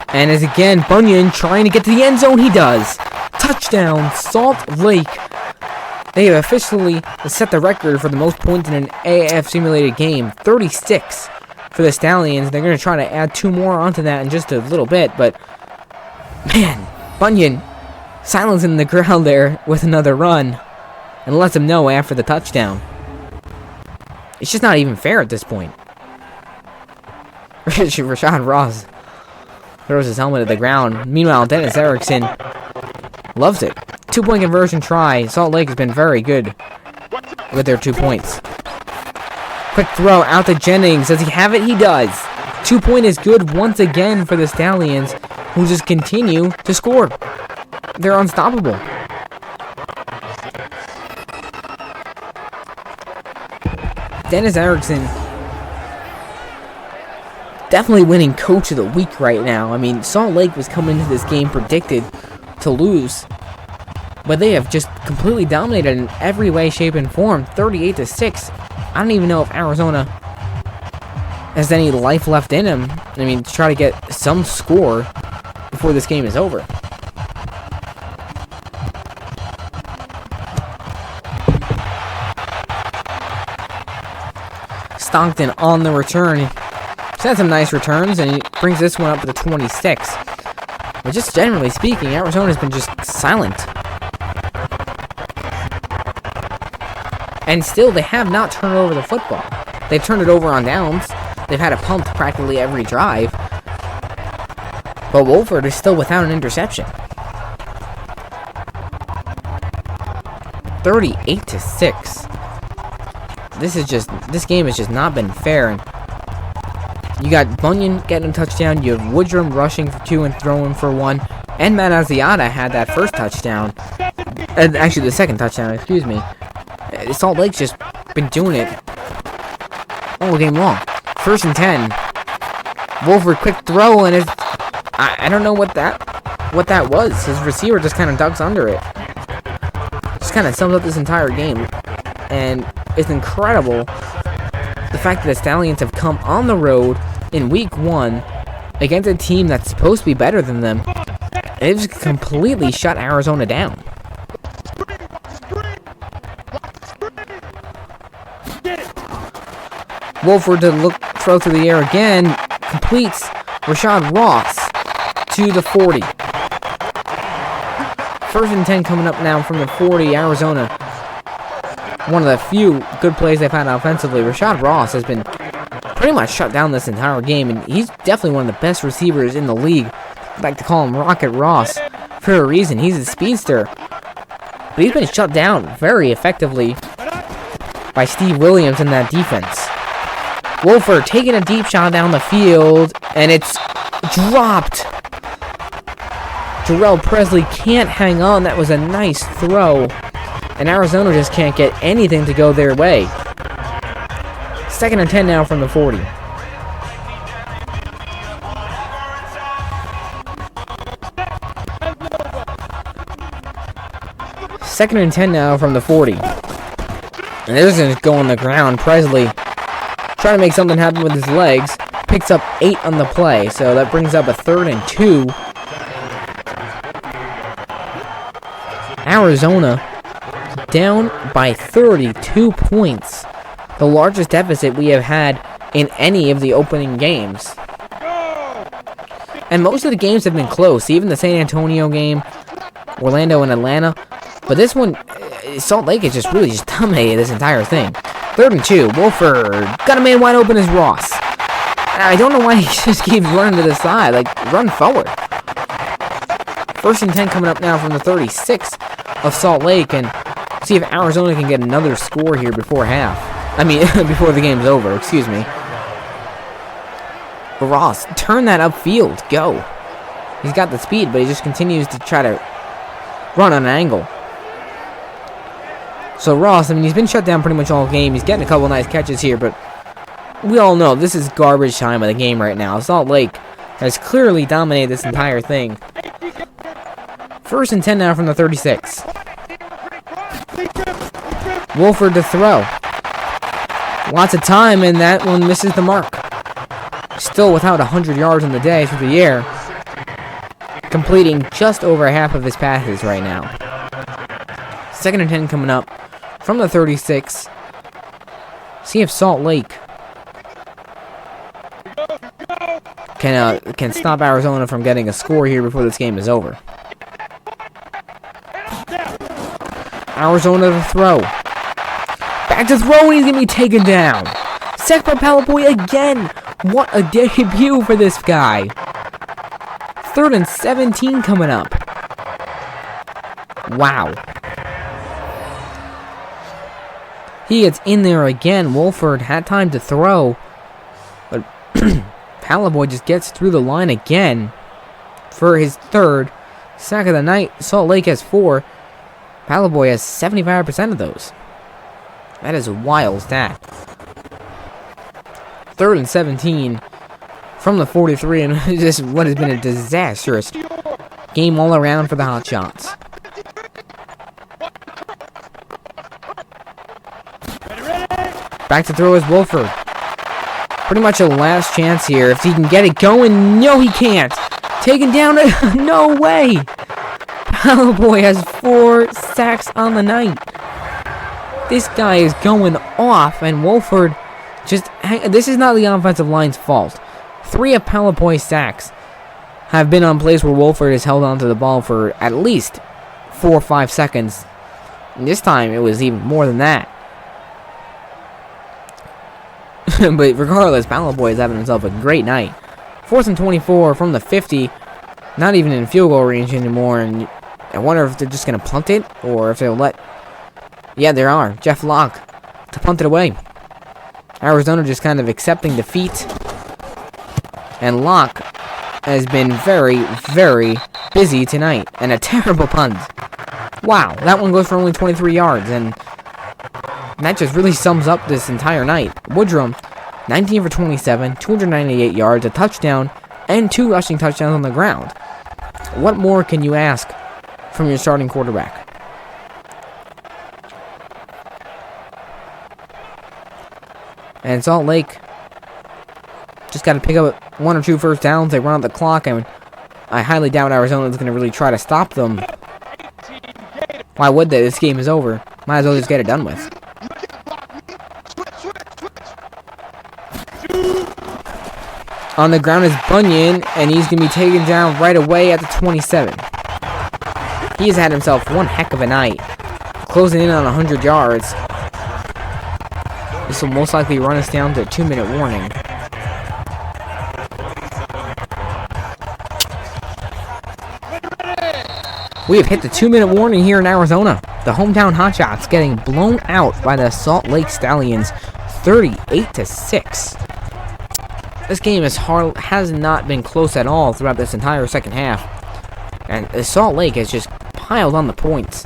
And as again, Bunyan trying to get to the end zone, he does. Touchdown, Salt Lake. They have officially set the record for the most points in an AAF Simulated game. 36 for the Stallions. They're going to try to add 2 more onto that in just a little bit. But, man, Bunyan silencing the crowd there with another run. And lets them know after the touchdown. It's just not even fair at this point. Rashad Ross throws his helmet at the ground. Meanwhile, Dennis Erickson loves it. 2-point conversion try. Salt Lake has been very good with their 2 points. Quick throw out to Jennings. Does he have it? He does. 2-point is good once again for the Stallions, who just continue to score. They're unstoppable. Dennis Erickson definitely winning Coach of the Week right now. I mean, Salt Lake was coming into this game predicted to lose, but they have just completely dominated in every way, shape, and form. 38-6. I don't even know if Arizona has any life left in him. I mean, to try to get some score before this game is over. Stockton on the return. He's had some nice returns, and he brings this one up to the 26. But just generally speaking, Arizona's been just silent. And still, they have not turned over the football. They've turned it over on downs. They've had it pumped practically every drive. But Wolford is still without an interception. 38-6. This game has just not been fair. And you got Bunyan getting a touchdown. You have Woodrum rushing for 2 and throwing for 1. And Matt Asiata had that first touchdown. Actually, the second touchdown, excuse me. Salt Lake's just been doing it all game long. 1st and 10. Wolford quick throw, and I don't know what that was. His receiver just kind of ducks under it. Just kind of sums up this entire game. And it's incredible the fact that the Stallions have come on the road in week 1 against a team that's supposed to be better than them. They've just completely shut Arizona down. Wolford to throw through the air again, completes Rashad Ross to the 40. 1st and 10 coming up now from the 40, Arizona. One of the few good plays they've had offensively. Rashad Ross has been pretty much shut down this entire game, and he's definitely one of the best receivers in the league. I like to call him Rocket Ross for a reason. He's a speedster. But he's been shut down very effectively by Steve Williams in that defense. Wolford taking a deep shot down the field, and it's dropped. Jarrell Presley can't hang on. That was a nice throw. And Arizona just can't get anything to go their way. 2nd and 10 now from the 40. Second and 10 now from the 40. And this is going to go on the ground. Presley trying to make something happen with his legs. Picks up 8 on the play. So that brings up a 3rd and 2. Arizona down by 32 points. The largest deficit we have had in any of the opening games. And most of the games have been close. Even the San Antonio game, Orlando and Atlanta. But this one, Salt Lake has just really dominated this entire thing. 3rd and 2. Wolford got a man wide open as Ross. I don't know why he just keeps running to the side. Like, run forward. 1st and 10 coming up now from the 36 of Salt Lake. And see if Arizona can get another score here before before the game's over. Excuse me. But Ross, turn that upfield. Go. He's got the speed, but he just continues to try to run on an angle. So Ross, he's been shut down pretty much all game. He's getting a couple nice catches here, but we all know this is garbage time of the game right now. Salt Lake has clearly dominated this entire thing. 1st and 10 now from the 36. Wolford to throw. Lots of time, and that one misses the mark. Still without 100 yards in the day through the air. Completing just over half of his passes right now. 2nd and 10 coming up from the 36. See if Salt Lake can stop Arizona from getting a score here before this game is over. Arizona to throw. Back to throw, and he's going to be taken down. Sacked by Palaboy again. What a debut for this guy. 3rd and 17 coming up. Wow. He gets in there again. Wolford had time to throw, but Palaboy just gets through the line again for his 3rd sack of the night. Salt Lake has 4. Palaboy has 75% of those. That is a wild stat. 3rd and 17 from the 43, and just what has been a disastrous game all around for the Hotshots. Back to throw is Wolford. Pretty much a last chance here. If he can get it going. No, he can't. Taken down. No way. Palaboy has 4 sacks on the night. This guy is going off, and Wolford just... This is not the offensive line's fault. 3 of Palaboy's sacks have been on plays where Wolford has held onto the ball for at least 4 or 5 seconds. And this time, it was even more than that. But regardless, Palaboy is having himself a great night. 4th and 24 from the 50. Not even in field goal range anymore. And I wonder if they're just going to punt it, or if they'll let... Yeah, there are. Jeff Locke to punt it away. Arizona just kind of accepting defeat. And Locke has been very, very busy tonight. And a terrible punt. Wow, that one goes for only 23 yards. And that just really sums up this entire night. Woodrum, 19 for 27, 298 yards, a touchdown, and 2 rushing touchdowns on the ground. What more can you ask from your starting quarterback? And Salt Lake just got to pick up 1 or 2 first downs. They run out the clock, and I highly doubt Arizona is going to really try to stop them. Why would they? This game is over. Might as well just get it done with. On the ground is Bunyan, and he's going to be taken down right away at the 27. He has had himself one heck of a night. Closing in on 100 yards. This will most likely run us down to a 2-minute warning. We have hit the 2-minute warning here in Arizona. The hometown Hotshots getting blown out by the Salt Lake Stallions 38-6. This game has not been close at all throughout this entire second half. And Salt Lake has just piled on the points.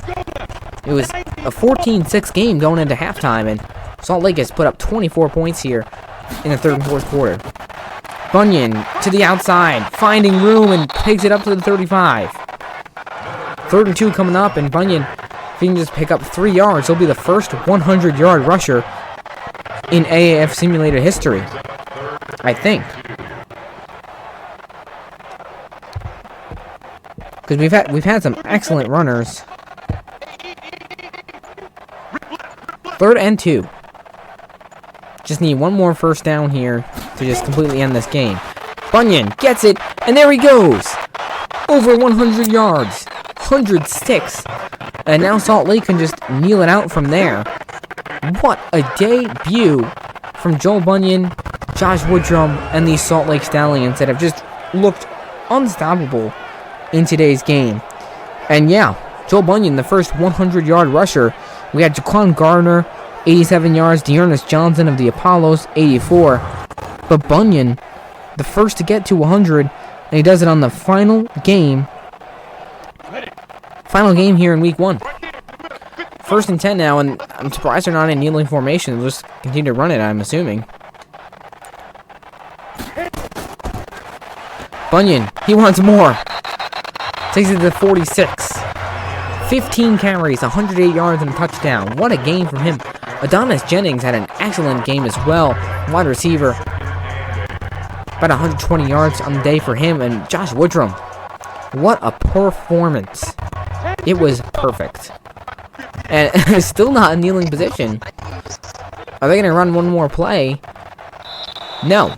It was a 14-6 game going into halftime, and Salt Lake has put up 24 points here in the 3rd and 4th quarter. Bunyan to the outside, finding room, and picks it up to the 35. 3rd and 2 coming up, and Bunyan, if he can just pick up 3 yards, he'll be the first 100-yard rusher in AAF Simulated history. I think. Because we've had some excellent runners. 3rd and 2. Just need 1 more first down here to just completely end this game. Bunyan gets it, and there he goes! Over 100 yards. 106. And now Salt Lake can just kneel it out from there. What a debut from Joel Bunyan, Josh Woodrum, and these Salt Lake Stallions that have just looked unstoppable in today's game. And yeah, Joel Bunyan, the first 100-yard rusher. We had Jaquan Gardner, 87 yards. Dearness Johnson of the Apollos, 84. But Bunyan, the first to get to 100, and he does it on the final game. Final game here in week 1. 1st and 10 now, and I'm surprised they're not in kneeling formation. They'll just continue to run it, I'm assuming. Bunyan, he wants more. Takes it to the 46. 15 carries, 108 yards, and a touchdown. What a game from him. Adonis Jennings had an excellent game as well. Wide receiver. About 120 yards on the day for him. And Josh Woodrum. What a performance. It was perfect. And still not a kneeling position. Are they going to run one more play? No.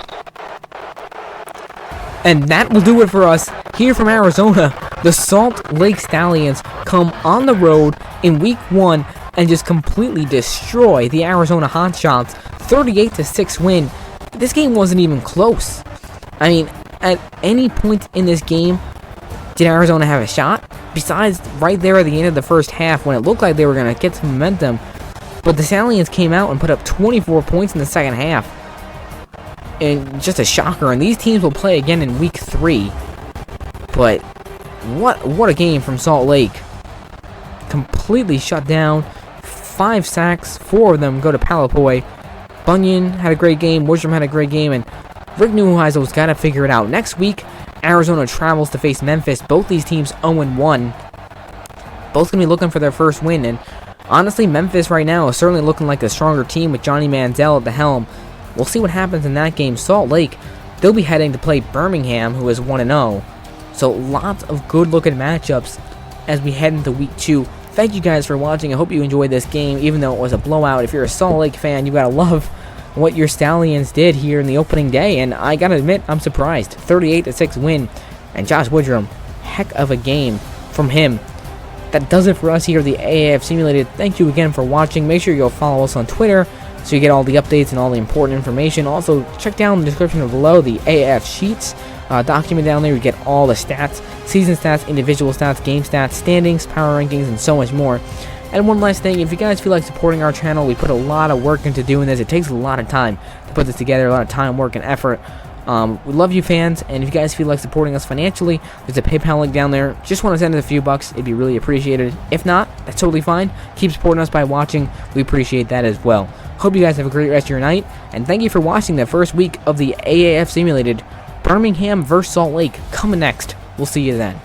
And that will do it for us here from Arizona. The Salt Lake Stallions come on the road in week 1 and just completely destroy the Arizona Hotshots. 38-6 win. This game wasn't even close. I mean, at any point in this game, did Arizona have a shot? Besides right there at the end of the first half when it looked like they were going to get some momentum. But the Stallions came out and put up 24 points in the second half. And just a shocker. And these teams will play again in week 3. But what a game from Salt Lake. Completely shut down. 5 sacks. 4 of them go to Palapoy. Bunyan had a great game. Woodrum had a great game. And Rick Neuheisel's got to figure it out. Next week, Arizona travels to face Memphis. Both these teams 0-1. Both going to be looking for their first win. And honestly, Memphis right now is certainly looking like a stronger team with Johnny Manziel at the helm. We'll see what happens in that game. Salt Lake, they'll be heading to play Birmingham, who is 1-0. So lots of good-looking matchups as we head into week 2. Thank you guys for watching. I hope you enjoyed this game, even though it was a blowout. If you're a Salt Lake fan, you gotta love what your Stallions did here in the opening day. And I gotta admit, I'm surprised. 38-6 win. And Josh Woodrum, heck of a game from him. That does it for us here at the AAF Simulated. Thank you again for watching. Make sure you go follow us on Twitter so you get all the updates and all the important information. Also, check down the description below the AAF sheets document down there. You get all the stats, season stats, individual stats, game stats, standings, power rankings, and so much more. And one last thing, if you guys feel like supporting our channel, we put a lot of work into doing this. It takes a lot of time to put this together, a lot of time, work, and effort. We love you fans, and if you guys feel like supporting us financially, there's a PayPal link down there. Just want to send us a few bucks, it'd be really appreciated. If not, that's totally fine. Keep supporting us by watching. We appreciate that as well. Hope you guys have a great rest of your night, and thank you for watching the first week of the AAF Simulated. Birmingham vs. Salt Lake coming next. We'll see you then.